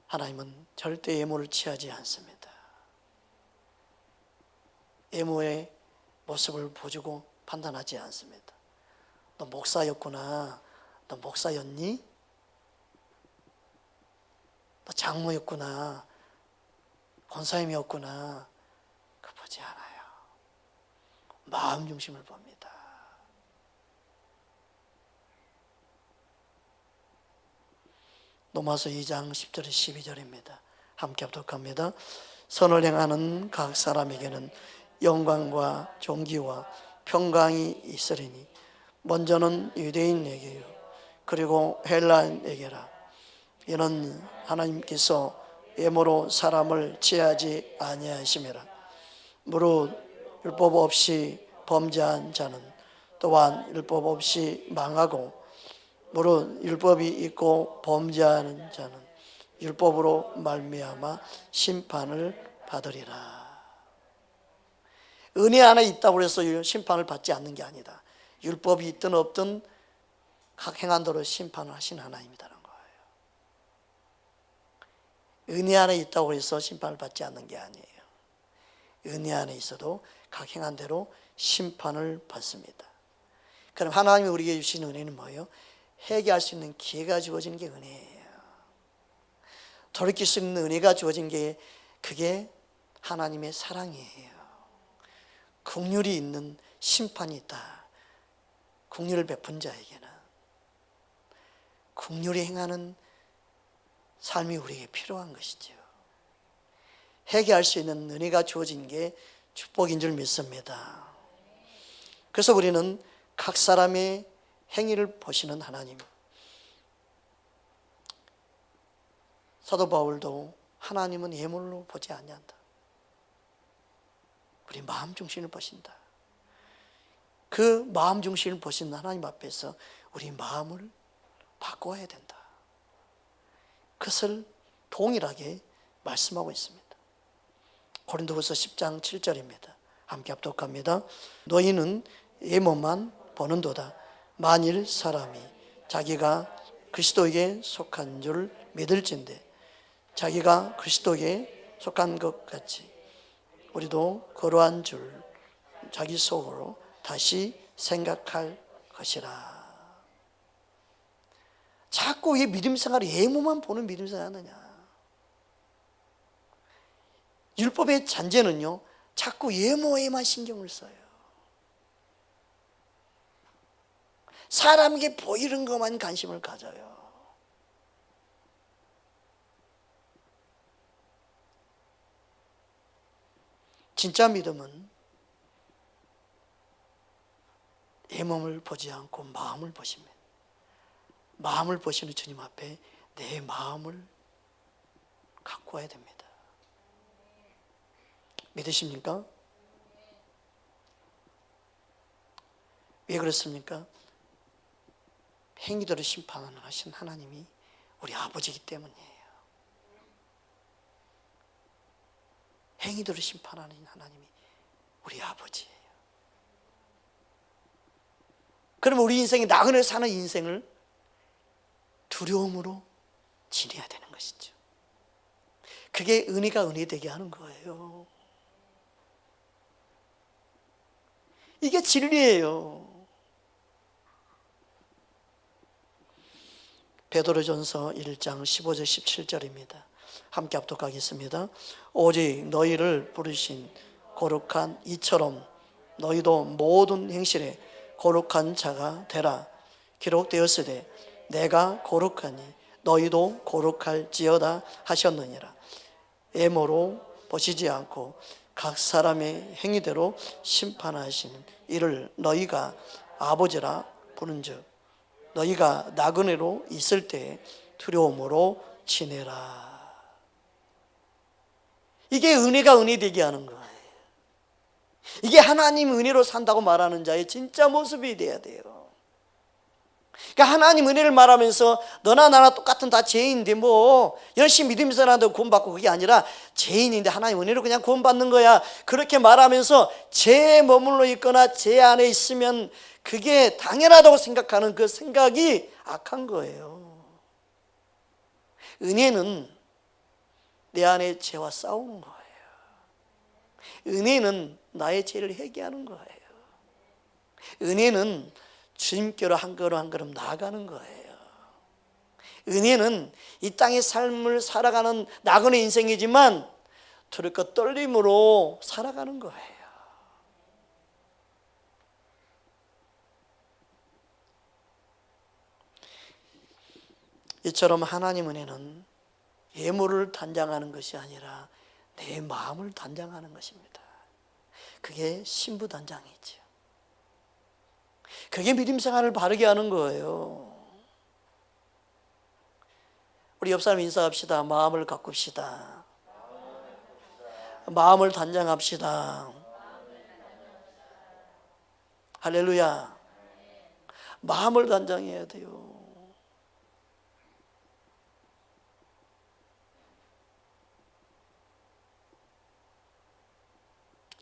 하나님은 절대 예물을 취하지 않습니다. 예물의 모습을 보고 판단하지 않습니다. 너 목사였구나. 너 목사였니? 너 장모였구나. 권사님이었구나. 그거 보지 않아요. 마음 중심을 봅니다. 로마서 2장 10절에 12절입니다. 함께 합독합니다. 선을 행하는 각 사람에게는 영광과 존귀와 평강이 있으리니 먼저는 유대인에게요 그리고 헬라인에게라. 이는 하나님께서 예물로 사람을 취하지 아니하심이라. 무릇 율법 없이 범죄한 자는 또한 율법 없이 망하고 무릇 율법이 있고 범죄하는 자는 율법으로 말미암아 심판을 받으리라. 은혜 안에 있다고 해서 심판을 받지 않는 게 아니다. 율법이 있든 없든 각 행한대로 심판을 하신 하나님이라는 거예요. 은혜 안에 있다고 해서 심판을 받지 않는 게 아니에요. 은혜 안에 있어도 각 행한대로 심판을 받습니다. 그럼 하나님이 우리에게 주신 은혜는 뭐예요? 회개할 수 있는 기회가 주어진 게 은혜예요. 돌이킬 수 있는 은혜가 주어진 게 그게 하나님의 사랑이에요. 긍휼이 있는 심판이 있다. 긍휼을 베푼 자에게는 긍휼히 행하는 삶이 우리에게 필요한 것이죠. 회개할 수 있는 은혜가 주어진 게 축복인 줄 믿습니다. 그래서 우리는 각 사람의 행위를 보시는 하나님, 사도 바울도 하나님은 예물로 보지 아니한다. 우리 마음 중심을 보신다. 그 마음 중심을 보신 하나님 앞에서 우리 마음을 바꿔야 된다. 그것을 동일하게 말씀하고 있습니다. 고린도후서 10장 7절입니다. 함께 합독합니다. 너희는 예물만 보는도다. 만일 사람이 자기가 그리스도에게 속한 줄 믿을진대 자기가 그리스도에게 속한 것 같이 우리도 그러한 줄 자기 속으로 다시 생각할 것이라. 자꾸 이 믿음 생활을 예물만 보는 믿음 생활 하느냐. 율법의 잔재는요, 자꾸 예물에만 신경을 써요. 사람에게 보이는 것만 관심을 가져요. 진짜 믿음은 예물을 보지 않고 마음을 보십니다. 마음을 보시는 주님 앞에 내 마음을 갖고 와야 됩니다. 믿으십니까? 왜 그렇습니까? 행위대로 심판하신 하나님이 우리 아버지이기 때문이에요. 행위대로 심판하는 하나님이 우리 아버지예요. 그러면 우리 인생이 나그네 사는 인생을 두려움으로 지내야 되는 것이죠. 그게 은혜가 은혜 되게 하는 거예요. 이게 진리예요. 베드로전서 1장 15절 17절입니다. 함께 합독하겠습니다. 오직 너희를 부르신 거룩한 이처럼 너희도 모든 행실에 거룩한 자가 되라. 기록되었으되 내가 거룩하니 너희도 거룩할지어다 하셨느니라. 예물로 보시지 않고 각 사람의 행위대로 심판하시는 이를 너희가 아버지라 부른즉 너희가 나그네로 있을 때 두려움으로 지내라. 이게 은혜가 은혜 되게 하는 거예요. 이게 하나님 은혜로 산다고 말하는 자의 진짜 모습이 돼야 돼요. 그러니까 하나님 은혜를 말하면서 너나 나나 똑같은 다 죄인인데 뭐 열심히 믿음 생활한다고 구원받고 그게 아니라 죄인인데 하나님 은혜로 그냥 구원받는 거야. 그렇게 말하면서 죄에 머물러 있거나 죄 안에 있으면 그게 당연하다고 생각하는 그 생각이 악한 거예요. 은혜는 내 안에 죄와 싸우는 거예요. 은혜는 나의 죄를 회개하는 거예요. 은혜는 주님께로 한 걸음 한 걸음 나아가는 거예요. 은혜는 이 땅의 삶을 살아가는 나그네 인생이지만 두렵고 떨림으로 살아가는 거예요. 이처럼 하나님 은혜는 예물을 단장하는 것이 아니라 내 마음을 단장하는 것입니다. 그게 신부 단장이죠. 그게 믿음 생활을 바르게 하는 거예요. 우리 옆 사람 인사합시다. 마음을 가꿉시다. 마음을 단장합시다. 할렐루야. 마음을 단장해야 돼요.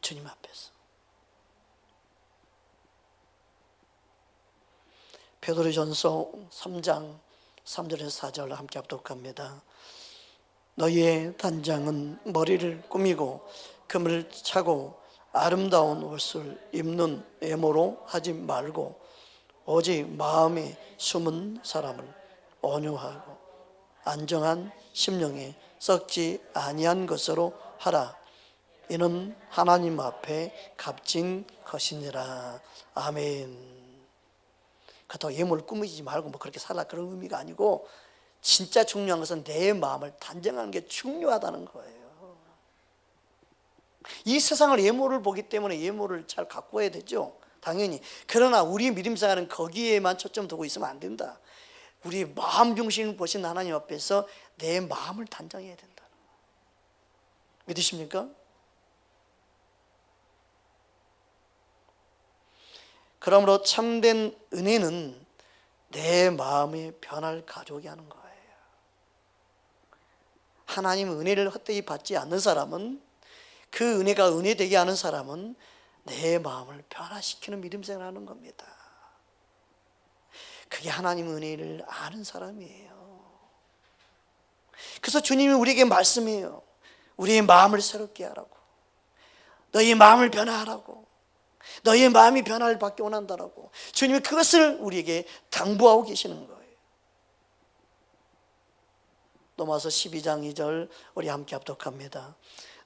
주님 앞에서. 베드로전서 3장 3절에서 4절 함께 합독합니다. 너희의 단장은 머리를 꾸미고 금을 차고 아름다운 옷을 입는 외모로 하지 말고 오직 마음에 숨은 사람을 온유하고 안정한 심령에 썩지 아니한 것으로 하라. 이는 하나님 앞에 값진 것이니라. 아멘. 그렇다고 예물을 꾸미지 말고 뭐 그렇게 살라 그런 의미가 아니고 진짜 중요한 것은 내 마음을 단정하는 게 중요하다는 거예요. 이 세상을 예물을 보기 때문에 예물을 잘 갖고 와야 되죠. 당연히. 그러나 우리 믿음 생활은 거기에만 초점 두고 있으면 안 된다. 우리 마음 중심을 보신 하나님 앞에서 내 마음을 단장해야 된다. 믿으십니까? 그러므로 참된 은혜는 내 마음의 변화를 가져오게 하는 거예요. 하나님 은혜를 헛되이 받지 않는 사람은, 그 은혜가 은혜되게 하는 사람은 내 마음을 변화시키는 믿음 생활을 하는 겁니다. 그게 하나님 은혜를 아는 사람이에요. 그래서 주님이 우리에게 말씀해요. 우리의 마음을 새롭게 하라고, 너희의 마음을 변화하라고, 너희의 마음이 변화를 받기 원한다라고 주님이 그것을 우리에게 당부하고 계시는 거예요. 로마서 12장 2절 우리 함께 합독합니다.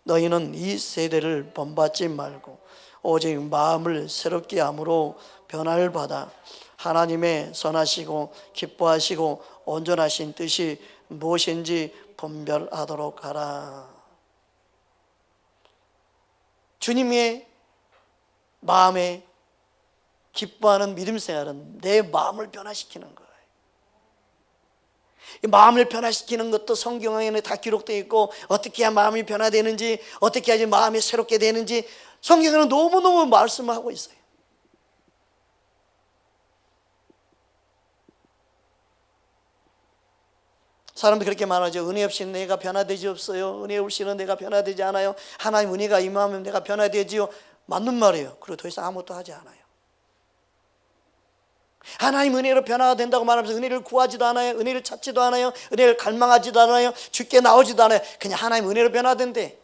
너희는 이 세대를 본받지 말고 오직 마음을 새롭게 함으로 변화를 받아 하나님의 선하시고 기뻐하시고 온전하신 뜻이 무엇인지 분별하도록 하라. 주님의 마음에 기뻐하는 믿음 생활은 내 마음을 변화시키는 거예요. 이 마음을 변화시키는 것도 성경에는 다 기록되어 있고, 어떻게 해야 마음이 변화되는지, 어떻게 해야지 마음이 새롭게 되는지 성경에는 너무너무 말씀하고 있어요. 사람들이 그렇게 말하죠. 은혜 없이는 내가 변화되지 없어요. 은혜 없이는 내가 변화되지 않아요. 하나님 은혜가 임하면 내가 변화되지요. 맞는 말이에요. 그리고 더 이상 아무것도 하지 않아요. 하나님 은혜로 변화가 된다고 말하면서 은혜를 구하지도 않아요. 은혜를 찾지도 않아요. 은혜를 갈망하지도 않아요. 주께 나오지도 않아요. 그냥 하나님 은혜로 변화된대.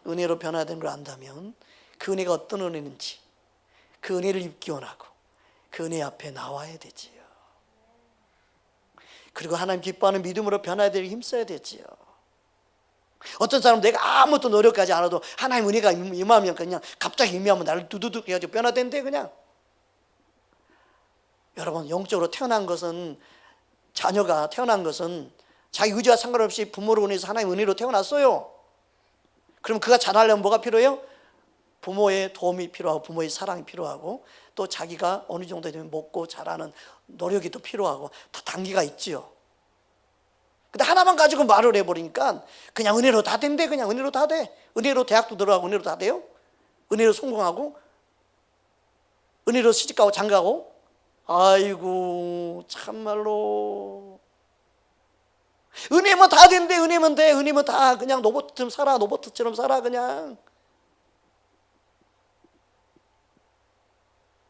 은혜로 변화된 걸 안다면 그 은혜가 어떤 은혜인지, 그 은혜를 입기 원하고 그 은혜 앞에 나와야 되지요. 그리고 하나님 기뻐하는 믿음으로 변화되기 힘써야 되지요. 어떤 사람은 내가 아무것도 노력하지 않아도 하나님 은혜가 임하면 그냥 갑자기 임하면 나를 두두둑 해가지고 변화된대. 그냥 여러분, 영적으로 태어난 것은, 자녀가 태어난 것은 자기 의지와 상관없이 부모로 인해서 하나님 은혜로 태어났어요. 그럼 그가 자라려면 뭐가 필요해요? 부모의 도움이 필요하고 부모의 사랑이 필요하고 또 자기가 어느 정도 되면 먹고 자라는 노력이 또 필요하고 다 단계가 있지요. 근데 하나만 가지고 말을 해버리니까 그냥 은혜로 다 된대. 그냥 은혜로 다 돼. 은혜로 대학도 들어가고 은혜로 다 돼요. 은혜로 성공하고 은혜로 시집가고 장가고. 아이고 참말로 은혜면 다 된대. 은혜면 돼. 은혜면 다 그냥 로봇처럼 살아. 로봇처럼 살아. 그냥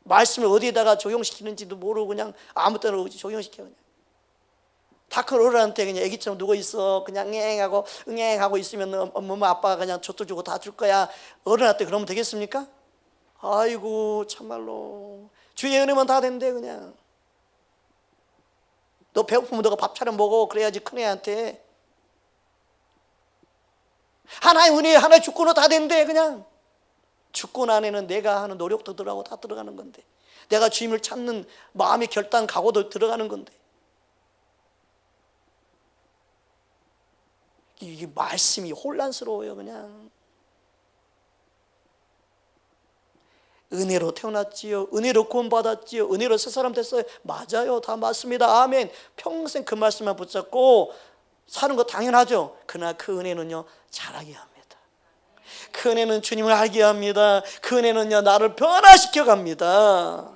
말씀을 어디에다가 적용시키는지도 모르고 그냥 아무 때나 적용시켜. 그냥 다 큰 어른한테 그냥 애기처럼 누워있어. 그냥 응애하고 응애하고 있으면 엄마 아빠가 그냥 젖도 주고 다 줄 거야. 어른한테 그러면 되겠습니까? 아이고 참말로 주의 은혜면 다 된대. 그냥 너 배고프면 너가 밥 차려 먹어. 그래야지 큰애한테. 하나의 은혜, 하나의 주권으로 다 된대. 그냥 주권 안에는 내가 하는 노력도 들어가고 다 들어가는 건데, 내가 주님을 찾는 마음의 결단, 각오도 들어가는 건데, 이게 말씀이 혼란스러워요. 그냥 은혜로 태어났지요. 은혜로 구원받았지요. 은혜로 새 사람 됐어요. 맞아요. 다 맞습니다. 아멘. 평생 그 말씀만 붙잡고 사는 거 당연하죠. 그러나 그 은혜는요, 자라게 합니다. 그 은혜는 주님을 알게 합니다. 그 은혜는요, 나를 변화시켜 갑니다.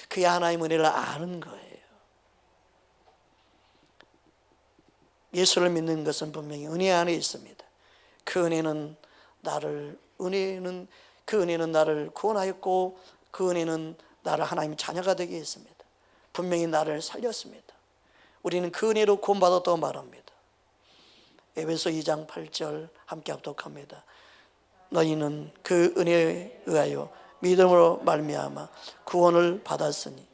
그게 하나님의 은혜를 아는 거예요. 예수를 믿는 것은 분명히 은혜 안에 있습니다. 그 은혜는 나를 구원하였고, 그 은혜는 나를 하나님의 자녀가 되게 했습니다. 분명히 나를 살렸습니다. 우리는 그 은혜로 구원받았다고 말합니다. 에베소 2장 8절 함께 합독합니다. 너희는 그 은혜에 의하여 믿음으로 말미암아 구원을 받았으니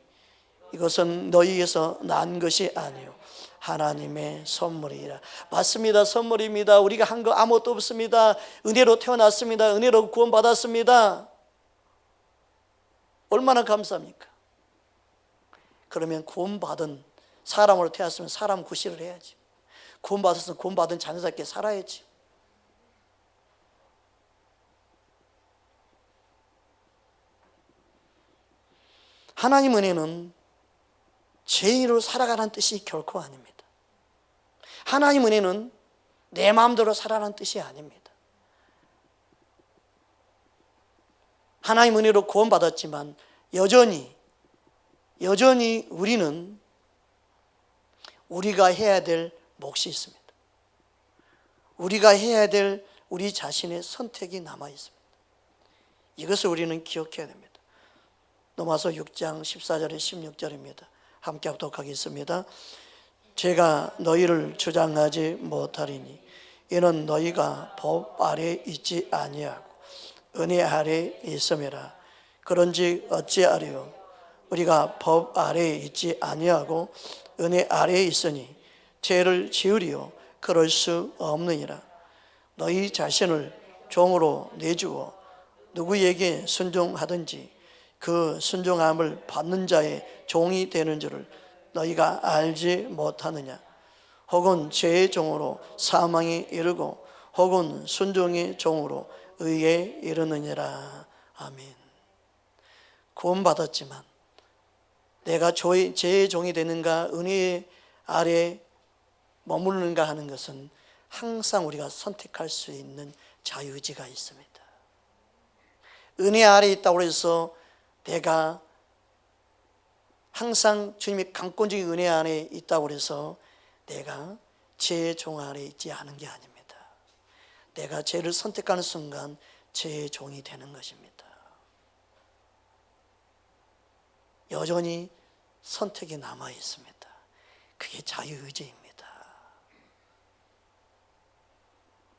이것은 너희에게서 난 것이 아니요 하나님의 선물이라. 맞습니다. 선물입니다. 우리가 한 거 아무것도 없습니다. 은혜로 태어났습니다. 은혜로 구원받았습니다. 얼마나 감사합니까? 그러면 구원받은 사람으로 태어났으면 사람 구실을 해야지. 구원받았으면 구원받은 자녀답게 살아야지. 하나님 은혜는 죄인으로 살아가라는 뜻이 결코 아닙니다. 하나님 은혜는 내 마음대로 살아라는 뜻이 아닙니다. 하나님 은혜로 구원받았지만 여전히 우리는 우리가 해야 될 몫이 있습니다. 우리가 해야 될 우리 자신의 선택이 남아 있습니다. 이것을 우리는 기억해야 됩니다. 로마서 6장 14절에 16절입니다. 함께 합독하겠습니다. 제가 너희를 주장하지 못하리니 이는 너희가 법 아래 있지 아니하고 은혜 아래 있음이라. 그런즉 어찌하리요? 우리가 법 아래 있지 아니하고 은혜 아래 있으니 죄를 지으리요? 그럴 수 없느니라. 너희 자신을 종으로 내주어 누구에게 순종하든지 그 순종함을 받는 자의 종이 되는 줄을 너희가 알지 못하느냐? 혹은 죄의 종으로 사망에 이르고 혹은 순종의 종으로 의에 이르느니라. 아멘. 구원받았지만 내가 죄의 종이 되는가 은혜 아래 머무르는가 하는 것은 항상 우리가 선택할 수 있는 자유의지가 있습니다. 은혜 아래 있다고 해서 내가 항상 주님의 강권적인 은혜 안에 있다고 해서 내가 죄의 종 아래 있지 않은 게 아닙니다. 내가 죄를 선택하는 순간 죄의 종이 되는 것입니다. 여전히 선택이 남아 있습니다. 그게 자유의지입니다.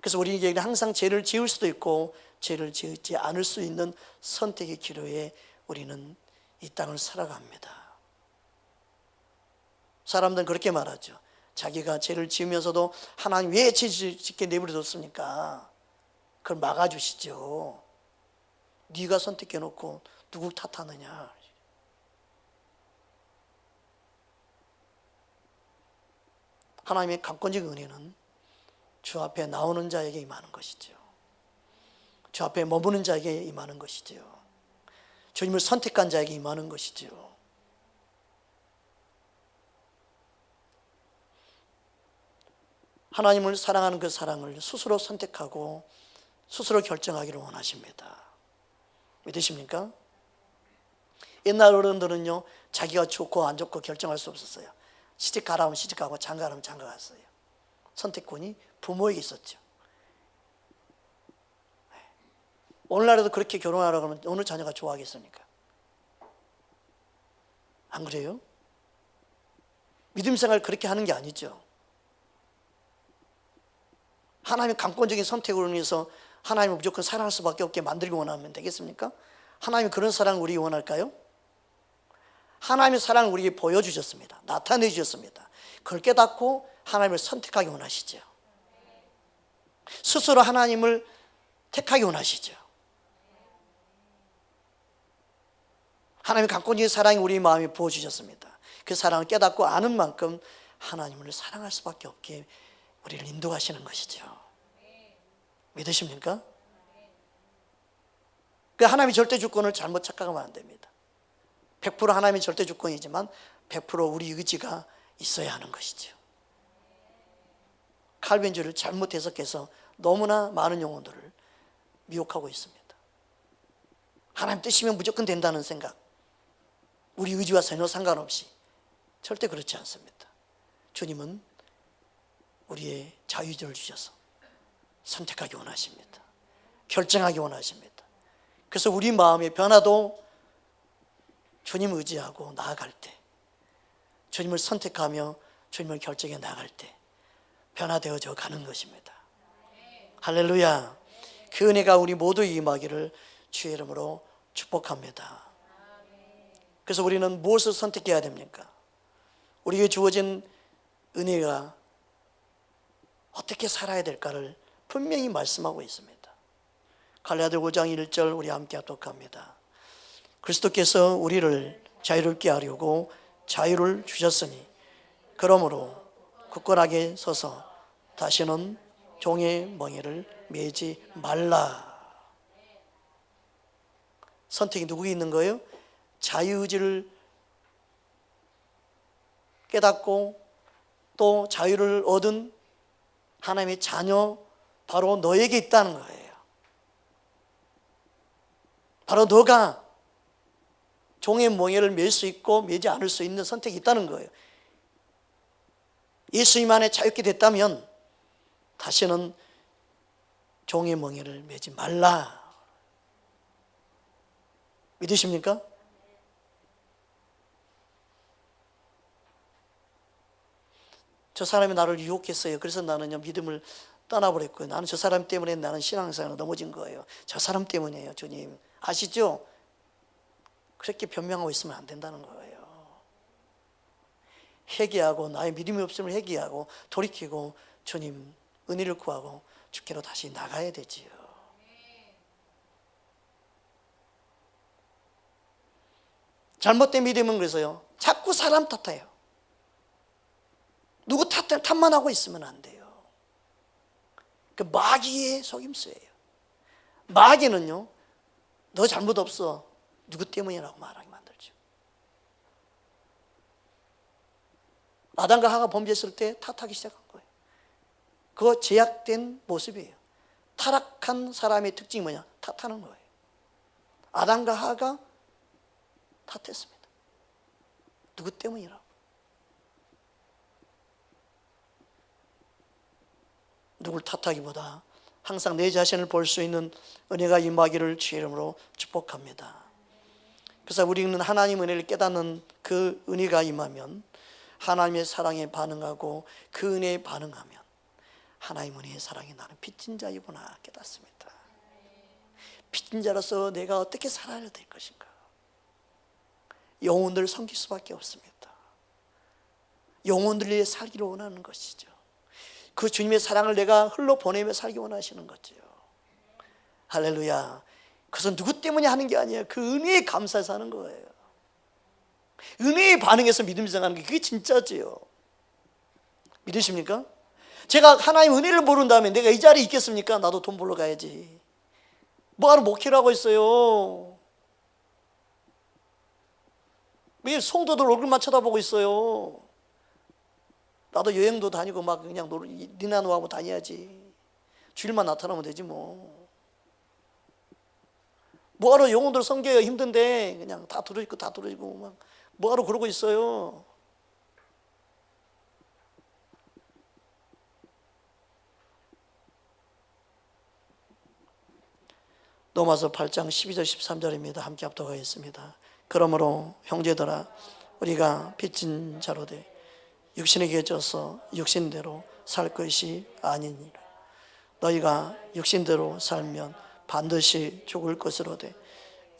그래서 우리에게 항상 죄를 지을 수도 있고 죄를 지지 않을 수 있는 선택의 기로에 우리는 이 땅을 살아갑니다. 사람들은 그렇게 말하죠. 자기가 죄를 지으면서도 하나님 왜 죄 짓게 내버려뒀습니까? 그걸 막아주시죠. 네가 선택해놓고 누구 탓하느냐. 하나님의 강권적인 은혜는 주 앞에 나오는 자에게 임하는 것이죠. 주 앞에 머무는 자에게 임하는 것이죠. 주님을 선택한 자에게 임하는 것이죠. 하나님을 사랑하는 그 사랑을 스스로 선택하고 스스로 결정하기를 원하십니다. 믿으십니까? 옛날 어른들은요, 자기가 좋고 안 좋고 결정할 수 없었어요. 시집 가라면 시집 가고 장가 가라면 장가 갔어요. 선택권이 부모에게 있었죠. 오늘날에도 그렇게 결혼하라고 하면 어느 자녀가 좋아하겠습니까? 안 그래요? 믿음 생활 그렇게 하는 게 아니죠. 하나님의 강권적인 선택으로 인해서 하나님을 무조건 사랑할 수밖에 없게 만들기 원하면 되겠습니까? 하나님이 그런 사랑을 우리에게 원할까요? 하나님의 사랑을 우리에게 보여주셨습니다. 나타내 주셨습니다. 그걸 깨닫고 하나님을 선택하기 원하시죠. 스스로 하나님을 택하기 원하시죠. 하나님의 강권적인 사랑이 우리 마음에 부어주셨습니다. 그 사랑을 깨닫고 아는 만큼 하나님을 사랑할 수밖에 없게 우리를 인도하시는 것이죠. 믿으십니까? 그 하나님의 절대 주권을 잘못 착각하면 안 됩니다. 100% 하나님의 절대 주권이지만 100% 우리 의지가 있어야 하는 것이죠. 칼빈주의를 잘못 해석해서 너무나 많은 영혼들을 미혹하고 있습니다. 하나님 뜻이면 무조건 된다는 생각, 우리 의지와 전혀 상관없이 절대 그렇지 않습니다. 주님은 우리의 자유의지를 주셔서 선택하기 원하십니다. 결정하기 원하십니다. 그래서 우리 마음의 변화도 주님 의지하고 나아갈 때, 주님을 선택하며 주님을 결정해 나아갈 때 변화되어져 가는 것입니다. 할렐루야. 그 은혜가 우리 모두에 임하기를 주의 이름으로 축복합니다. 그래서 우리는 무엇을 선택해야 됩니까? 우리에게 주어진 은혜가 어떻게 살아야 될까를 분명히 말씀하고 있습니다. 갈라디아 5장 1절 우리 함께 합독합니다. 그리스도께서 우리를 자유롭게 하려고 자유를 주셨으니 그러므로 굳건하게 서서 다시는 종의 멍에를 매지 말라. 선택이 누구에게 있는 거예요? 자유의지를 깨닫고 또 자유를 얻은 하나님의 자녀, 바로 너에게 있다는 거예요. 바로 너가 종의 멍에를 맬 수 있고 매지 않을 수 있는 선택이 있다는 거예요. 예수님 안에 자유케 됐다면 다시는 종의 멍에를 매지 말라. 믿으십니까? 저 사람이 나를 유혹했어요. 그래서 나는요 믿음을 떠나버렸고요. 나는 저 사람 때문에 나는 신앙생활에 넘어진 거예요. 저 사람 때문이에요. 주님 아시죠? 그렇게 변명하고 있으면 안 된다는 거예요. 회개하고 나의 믿음이 없음을 회개하고 돌이키고 주님 은혜를 구하고 주께로 다시 나가야 되지요. 잘못된 믿음은 그래서요 자꾸 사람 탓해요. 누구 탓만 하고 있으면 안 돼요. 그 마귀의 속임수예요. 마귀는요 너 잘못 없어, 누구 때문이라고 말하게 만들죠. 아담과 하가 범죄했을 때 탓하기 시작한 거예요. 그거 제약된 모습이에요. 타락한 사람의 특징이 뭐냐? 탓하는 거예요. 아담과 하가 탓했습니다. 누구 때문이라고. 누굴 탓하기보다 항상 내 자신을 볼 수 있는 은혜가 임하기를 주의 이름으로 축복합니다. 그래서 우리는 하나님 은혜를 깨닫는 그 은혜가 임하면 하나님의 사랑에 반응하고 그 은혜에 반응하면 하나님 은혜의 사랑이 나는 빚진 자이구나 깨닫습니다. 빚진 자로서 내가 어떻게 살아야 될 것인가. 영혼들을 섬길 수밖에 없습니다. 영혼들을 위해 살기를 원하는 것이죠. 그 주님의 사랑을 내가 흘러보내며 살기 원하시는 거죠. 할렐루야. 그것은 누구 때문에 하는 게 아니에요. 그 은혜에 감사해서 하는 거예요. 은혜에 반응해서 믿음 생활하는 게 그게 진짜지요. 믿으십니까? 제가 하나님 은혜를 모른다면 내가 이 자리에 있겠습니까? 나도 돈 벌러 가야지. 뭐하러 목회를 하고 있어요? 왜 성도들 얼굴만 쳐다보고 있어요? 나도 여행도 다니고 막 그냥 니나노하고 다녀야지. 주일만 나타나면 되지 뭐. 뭐하러 영혼들 섬겨야 힘든데 그냥 다 들어있고 막 뭐하러 그러고 있어요? 로마서 8장 12절 13절입니다. 함께 합독하겠습니다. 그러므로 형제들아 우리가 빚진 자로 돼 육신에게 져서 육신대로 살 것이 아니니라. 너희가 육신대로 살면 반드시 죽을 것으로 돼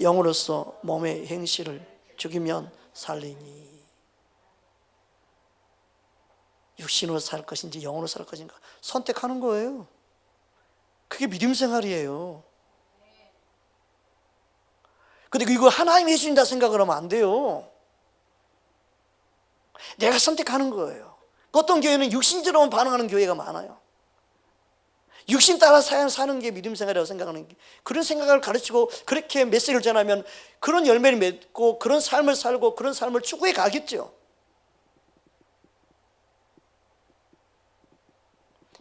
영으로서 몸의 행실을 죽이면 살리니. 육신으로 살 것인지 영으로 살 것인가 선택하는 거예요. 그게 믿음 생활이에요. 근데 이거 하나님이 해주신다 생각을 하면 안 돼요. 내가 선택하는 거예요. 어떤 교회는 육신처럼 반응하는 교회가 많아요. 육신 따라 사는 게 믿음 생활이라고 생각하는 게, 그런 생각을 가르치고 그렇게 메시지를 전하면 그런 열매를 맺고 그런 삶을 살고 그런 삶을 추구해 가겠죠.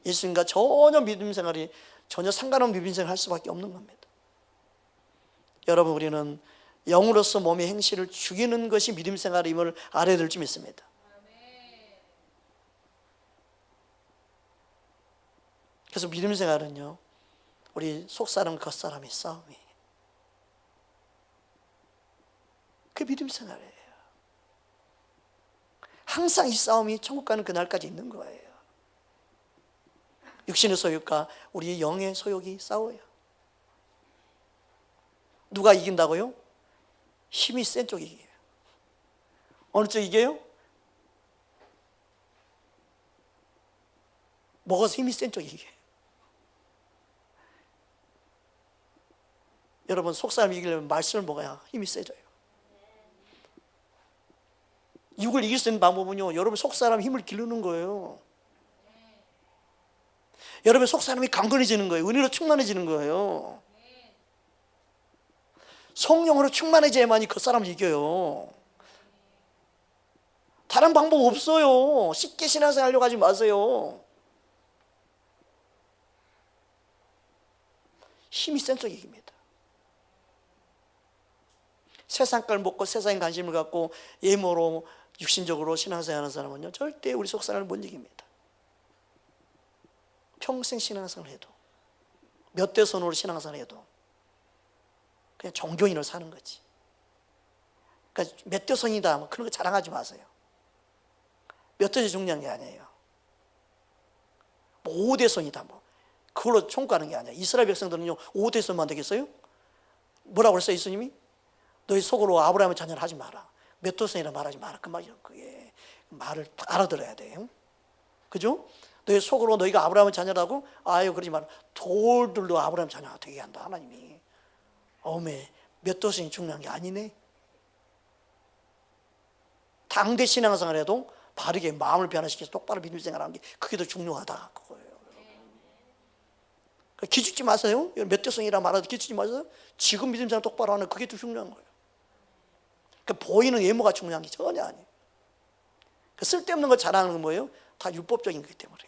예수님과 전혀 믿음 생활이 전혀 상관없는 믿음 생활을 할 수밖에 없는 겁니다. 여러분 우리는 영으로서 몸의 행실을 죽이는 것이 믿음 생활임을 알아야 될 줄 믿습니다. 그래서 믿음 생활은요 우리 속사람 겉사람의 싸움이에요. 그 믿음 생활이에요. 항상 이 싸움이 천국 가는 그날까지 있는 거예요. 육신의 소욕과 우리 영의 소욕이 싸워요. 누가 이긴다고요? 힘이 센 쪽이 이겨요. 어느 쪽이 이겨요? 먹어서 힘이 센 쪽이 이겨요. 여러분 속사람이 이기려면 말씀을 먹어야 힘이 세져요. 육을 이길 수 있는 방법은요 여러분 속사람 힘을 기르는 거예요. 여러분 속사람이 강건해지는 거예요. 은혜로 충만해지는 거예요. 성령으로 충만해져야만이 그 사람을 이겨요. 다른 방법 없어요. 쉽게 신앙생활 하려고 하지 마세요. 힘이 센 쪽이 이깁니다. 세상 걸 먹고 세상에 관심을 갖고 예모로 육신적으로 신앙생활 하는 사람은요, 절대 우리 속사람을 못 이깁니다. 평생 신앙생활 해도, 몇 대 손으로 신앙생활 해도 그냥 종교인으로 사는 거지. 그러니까 몇 대 손이다 뭐 그런 거 자랑하지 마세요. 몇 대이 중요한 게 아니에요. 뭐 5대 손이다 뭐 그걸로 총구하는 게 아니야. 이스라엘 백성들은요 5대 손만 되겠어요? 뭐라고 그랬어요 예수님이? 너희 속으로 아브라함의 자녀를 하지 마라. 몇 대 손이라 말하지 마라. 그 말이요. 그게 말을 알아들어야 돼요. 그죠? 너희 속으로 너희가 아브라함의 자녀라고? 아유 그러지 마라. 돌들로 아브라함 자녀가 되게 한다 하나님이. 어메 몇 대 손이 중요한 게 아니네. 당대 신앙생활 해도 바르게 마음을 변화시켜서 똑바로 믿음 생활하는 게 그게 더 중요하다 그거예요. 기죽지 마세요. 몇 대 손이라 말하도 기죽지 마세요. 지금 믿음 생활 똑바로 하는 그게 더 중요한 거예요. 그러니까 보이는 외모가 중요한 게 전혀 아니에요. 쓸데없는 거 자랑하는 건 뭐예요? 다 율법적인 거기 때문에.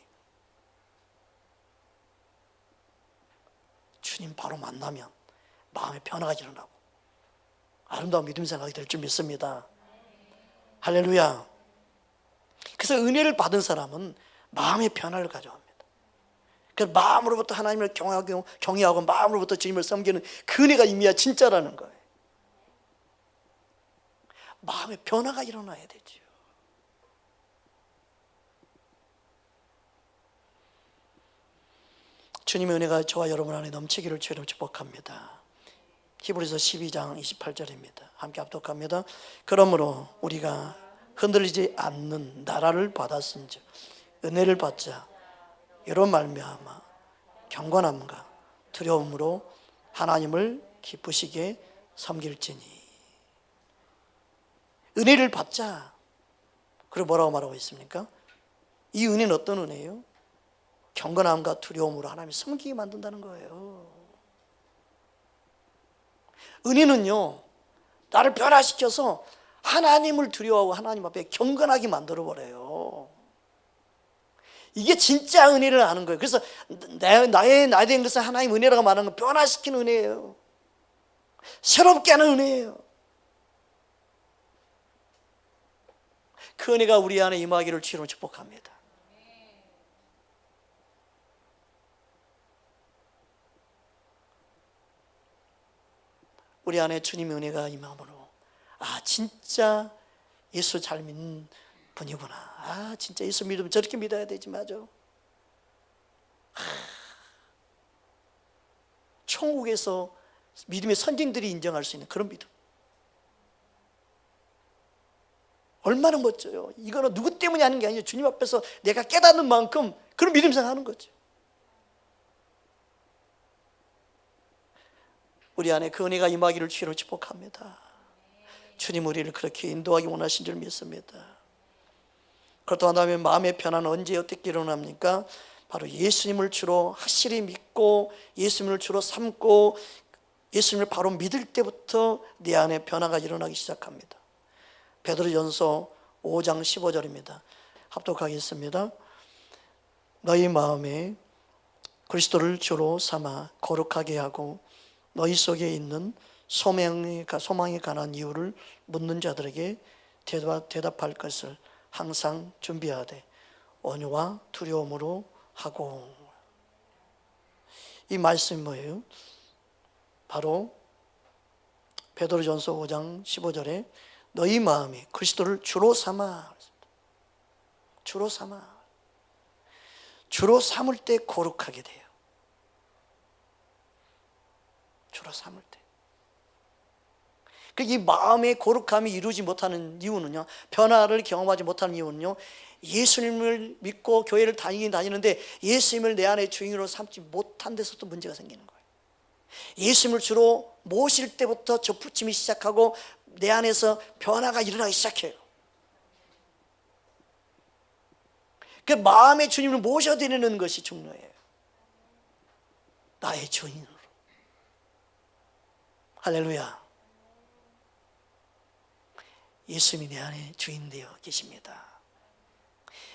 주님 바로 만나면 마음의 변화가 일어나고 아름다운 믿음 생활이 될 줄 믿습니다. 할렐루야. 그래서 은혜를 받은 사람은 마음의 변화를 가져옵니다. 그래서 마음으로부터 하나님을 경외하고 마음으로부터 주님을 섬기는 그 은혜가 임해야 진짜라는 거예요. 마음의 변화가 일어나야 되죠. 주님의 은혜가 저와 여러분 안에 넘치기를 주로 축복합니다. 히브리서 12장 28절입니다. 함께 합독합니다. 그러므로 우리가 흔들리지 않는 나라를 받았은즉 은혜를 받자 이런 말미암아 경건함과 두려움으로 하나님을 기쁘시게 섬길지니. 은혜를 받자. 그리고 뭐라고 말하고 있습니까? 이 은혜는 어떤 은혜예요? 경건함과 두려움으로 하나님을 섬기게 만든다는 거예요. 은혜는요 나를 변화시켜서 하나님을 두려워하고 하나님 앞에 경건하게 만들어버려요. 이게 진짜 은혜를 아는 거예요. 그래서 나에 대한 것을 하나님 은혜라고 말하는 건 변화시키는 은혜예요. 새롭게 하는 은혜예요. 그 은혜가 우리 안에 임하기를 주로 축복합니다. 우리 안에 주님의 은혜가 임함으로 진짜 예수 잘 믿는 분이구나. 진짜 예수 믿으면 저렇게 믿어야 되지. 맞아. 천국에서 믿음의 선진들이 인정할 수 있는 그런 믿음. 얼마나 멋져요. 이거는 누구 때문에 하는 게 아니죠. 주님 앞에서 내가 깨닫는 만큼 그런 믿음 생활하는 거죠. 우리 안에 그 은혜가 임하기를 주로 축복합니다. 주님 우리를 그렇게 인도하기 원하신 줄 믿습니다. 그렇다고 한다면 마음의 변화는 언제 어떻게 일어납니까? 바로 예수님을 주로 확실히 믿고 예수님을 주로 삼고 예수님을 바로 믿을 때부터 내 안에 변화가 일어나기 시작합니다. 베드로전서 5장 15절입니다. 합독하겠습니다. 너희 마음에 그리스도를 주로 삼아 거룩하게 하고 너희 속에 있는 소망에 관한 이유를 묻는 자들에게 대답할 것을 항상 준비하되 온유와 두려움으로 하고. 이 말씀이 뭐예요? 바로 베드로전서 5장 15절에 너희 마음에 그리스도를 주로 삼아. 주로 삼을 때 거룩하게 돼요. 주로 삼을 때. 이 마음의 거룩함이 이루지 못하는 이유는요, 변화를 경험하지 못하는 이유는요, 예수님을 믿고 교회를 다니는데 예수님을 내 안에 주인으로 삼지 못한 데서도 문제가 생기는 거예요. 예수님을 주로 모실 때부터 접붙임이 시작하고 내 안에서 변화가 일어나기 시작해요. 그 마음의 주님을 모셔드리는 것이 중요해요. 나의 주인으로. 할렐루야. 예수님이 내 안에 주인 되어 계십니다.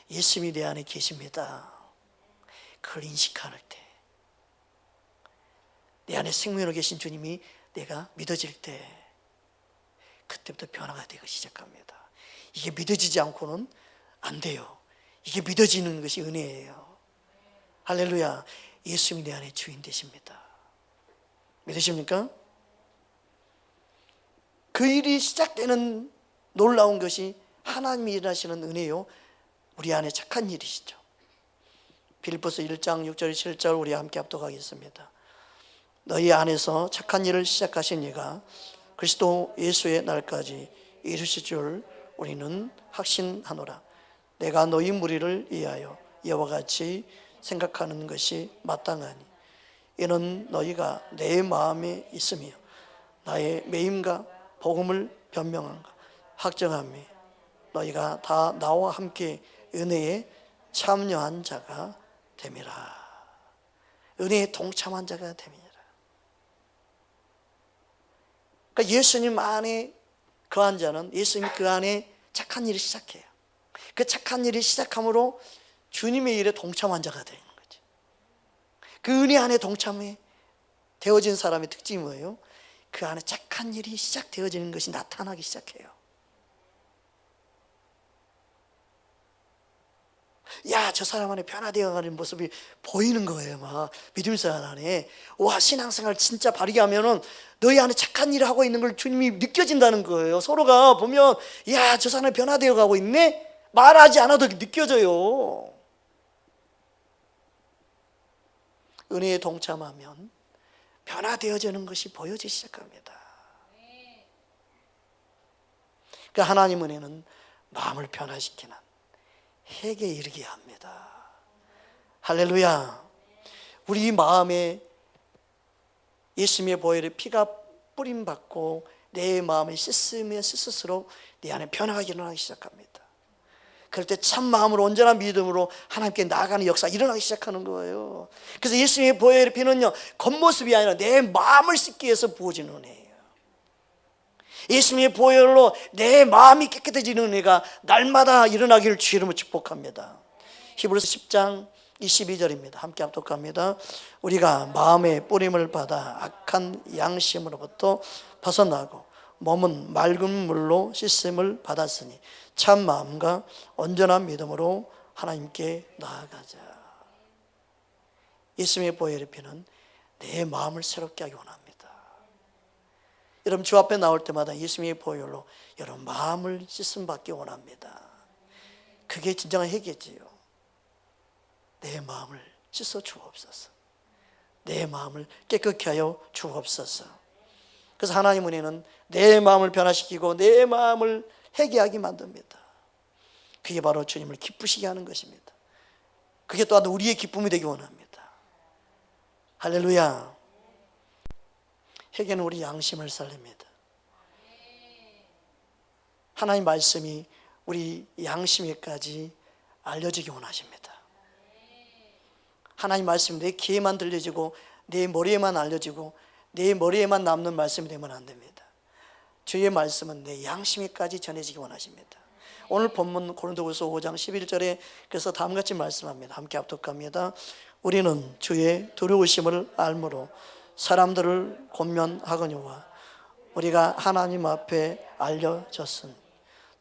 예수님이 내 안에 계십니다. 그걸 인식할 때, 내 안에 생명으로 계신 주님이 내가 믿어질 때, 그때부터 변화가 되기 시작합니다. 이게 믿어지지 않고는 안 돼요. 이게 믿어지는 것이 은혜예요. 할렐루야. 예수님이 내 안에 주인 되십니다. 믿으십니까? 그 일이 시작되는 놀라운 것이 하나님이 일하시는 은혜요, 우리 안에 착한 일이시죠. 빌립보서 1장 6절 7절 우리 함께 합독하겠습니다. 너희 안에서 착한 일을 시작하신 이가 그리스도 예수의 날까지 이루실 줄 우리는 확신하노라. 내가 너희 무리를 위하여 이와 같이 생각하는 것이 마땅하니 이는 너희가 내 마음에 있으며 나의 매임과 복음을 변명한가 확정하며 너희가 다 나와 함께 은혜에 참여한 자가 됨이라. 은혜에 동참한 자가 됨이라. 그러니까 예수님 안에 거한 자는 예수님이 그 안에 착한 일을 시작해요. 그 착한 일이 시작함으로 주님의 일에 동참한 자가 되는 거죠. 그 은혜 안에 동참해 되어진 사람의 특징이 뭐예요? 그 안에 착한 일이 시작되어지는 것이 나타나기 시작해요. 야, 저 사람 안에 변화되어가는 모습이 보이는 거예요. 막 믿음의 사람 안에, 와, 신앙생활 진짜 바르게 하면은 너희 안에 착한 일을 하고 있는 걸 주님이 느껴진다는 거예요. 서로가 보면, 야, 저 사람이 변화되어 가고 있네? 말하지 않아도 느껴져요. 은혜에 동참하면 변화되어지는 것이 보여지기 시작합니다. 그 하나님 은혜는 마음을 변화시키는 핵에 이르게 합니다. 할렐루야. 우리 마음에 예수님의 보혈의 피가 뿌림받고 내 마음을 씻으면 씻을수록 내 안에 변화가 일어나기 시작합니다. 그럴 때 참 마음으로 온전한 믿음으로 하나님께 나아가는 역사가 일어나기 시작하는 거예요. 그래서 예수님의 보혈의 피는요, 겉모습이 아니라 내 마음을 씻기 위해서 부어지는 은혜예요. 예수님의 보혈로 내 마음이 깨끗해지는 은혜가 날마다 일어나기를 주 이름으로 축복합니다. 히브리서 10장 22절입니다. 함께 합독합니다. 우리가 마음의 뿌림을 받아 악한 양심으로부터 벗어나고 몸은 맑은 물로 씻음을 받았으니 참 마음과 온전한 믿음으로 하나님께 나아가자. 예수님의 보혈의 피는 내 마음을 새롭게 하기 원합니다. 여러분 주 앞에 나올 때마다 예수님의 보혈로 여러분 마음을 씻음 받기 원합니다. 그게 진정한 회개지요. 내 마음을 씻어 주옵소서. 내 마음을 깨끗게 하여 주옵소서. 그래서 하나님 은혜는 내 마음을 변화시키고 내 마음을 회개하게 만듭니다. 그게 바로 주님을 기쁘시게 하는 것입니다. 그게 또한 우리의 기쁨이 되기 원합니다. 할렐루야. 회개는 우리 양심을 살립니다. 하나님 말씀이 우리 양심에까지 알려지기 원하십니다. 하나님 말씀이 내 귀에만 들려지고 내 머리에만 알려지고 내 머리에만 남는 말씀이 되면 안 됩니다. 주의 말씀은 내 양심에까지 전해지기 원하십니다. 오늘 본문 고린도후서 5장 11절에 그래서 다음같이 말씀합니다. 함께 합독합니다. 우리는 주의 두려우심을 알므로 사람들을 권면하거니와 우리가 하나님 앞에 알려졌으니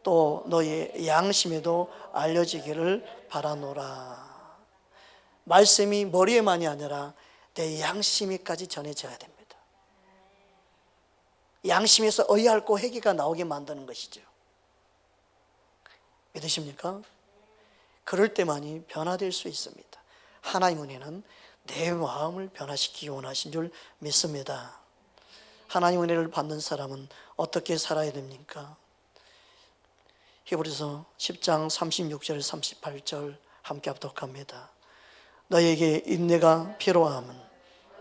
또 너의 양심에도 알려지기를 바라노라. 말씀이 머리에만이 아니라 내 양심에까지 전해져야 됩니다. 양심에서 의아할고 회개가 나오게 만드는 것이죠. 믿으십니까? 그럴 때만이 변화될 수 있습니다. 하나님 은혜는 내 마음을 변화시키기 원하신 줄 믿습니다. 하나님 은혜를 받는 사람은 어떻게 살아야 됩니까? 히브리서 10장 36절 38절 함께 합독합니다. 너희에게 인내가 필요함은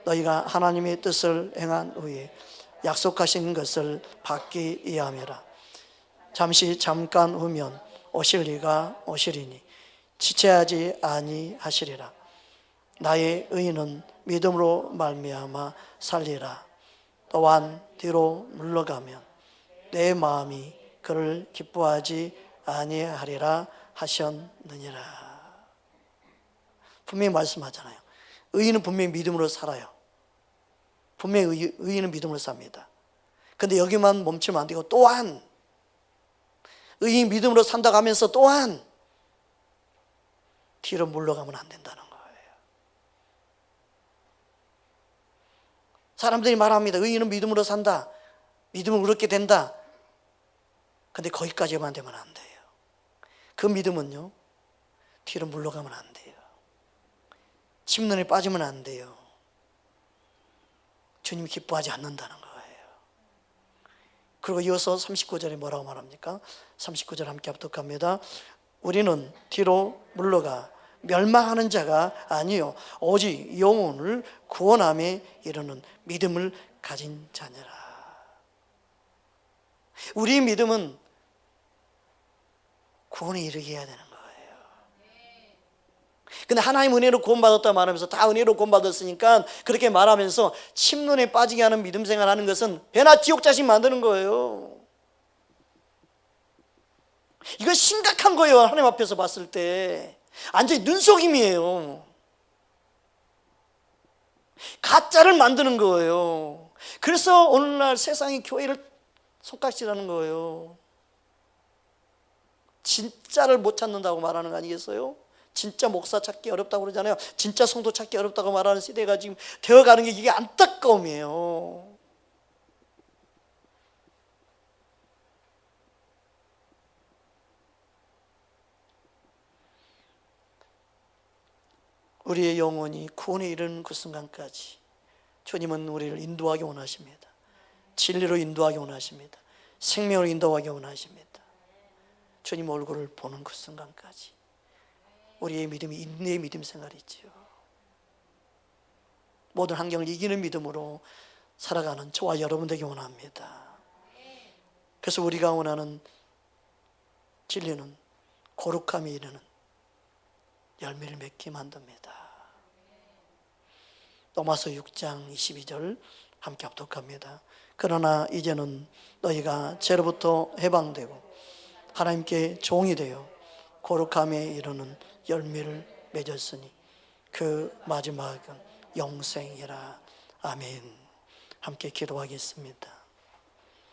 너희가 하나님의 뜻을 행한 후에 약속하신 것을 받기 위함이라. 잠깐 후면 오실 이가 오시리니 지체하지 아니하시리라. 나의 의인은 믿음으로 말미암아 살리라. 또한 뒤로 물러가면 내 마음이 그를 기뻐하지 아니하리라 하셨느니라. 분명히 말씀하잖아요. 의인은 분명히 믿음으로 살아요. 분명히 의인은 믿음으로 삽니다. 근데 여기만 멈추면 안 되고, 또한 의인 믿음으로 산다고 하면서 또한 뒤로 물러가면 안 된다는 거예요. 사람들이 말합니다. 의인은 믿음으로 산다, 믿음을 그렇게 된다. 근데 거기까지만 되면 안 돼요. 그 믿음은요, 뒤로 물러가면 안 돼요. 침론에 빠지면 안 돼요. 주님이 기뻐하지 않는다는 거예요. 그리고 이어서 39절에 뭐라고 말합니까? 39절 함께 합독합니다. 우리는 뒤로 물러가 멸망하는 자가 아니요 오직 영혼을 구원함에 이르는 믿음을 가진 자녀라. 우리의 믿음은 구원에 이르게 해야 되는 거예요. 근데 하나님 은혜로 구원받았다 말하면서 다 은혜로 구원받았으니까 그렇게 말하면서 침론에 빠지게 하는 믿음 생활하는 것은 배나 지옥 자식 만드는 거예요. 이거 심각한 거예요. 하나님 앞에서 봤을 때 완전히 눈속임이에요. 가짜를 만드는 거예요. 그래서 오늘날 세상이 교회를 손가락질하는 거예요. 진짜를 못 찾는다고 말하는 거 아니겠어요? 진짜 목사 찾기 어렵다고 그러잖아요. 진짜 성도 찾기 어렵다고 말하는 시대가 지금 되어가는 게 이게 안타까움이에요. 우리의 영혼이 구원에 이르는 그 순간까지 주님은 우리를 인도하기 원하십니다. 진리로 인도하기 원하십니다. 생명으로 인도하기 원하십니다. 주님 얼굴을 보는 그 순간까지 우리의 믿음이 인내의 믿음 생활이지요. 모든 환경을 이기는 믿음으로 살아가는 저와 여러분 되기 원합니다. 그래서 우리가 원하는 진리는 거룩함이 이르는 열매를 맺게 만듭니다. 로마서 6장 22절 함께 합독합니다. 그러나 이제는 너희가 죄로부터 해방되고 하나님께 종이 되어 거룩함에 이르는 열매를 맺었으니 그 마지막은 영생이라. 아멘. 함께 기도하겠습니다.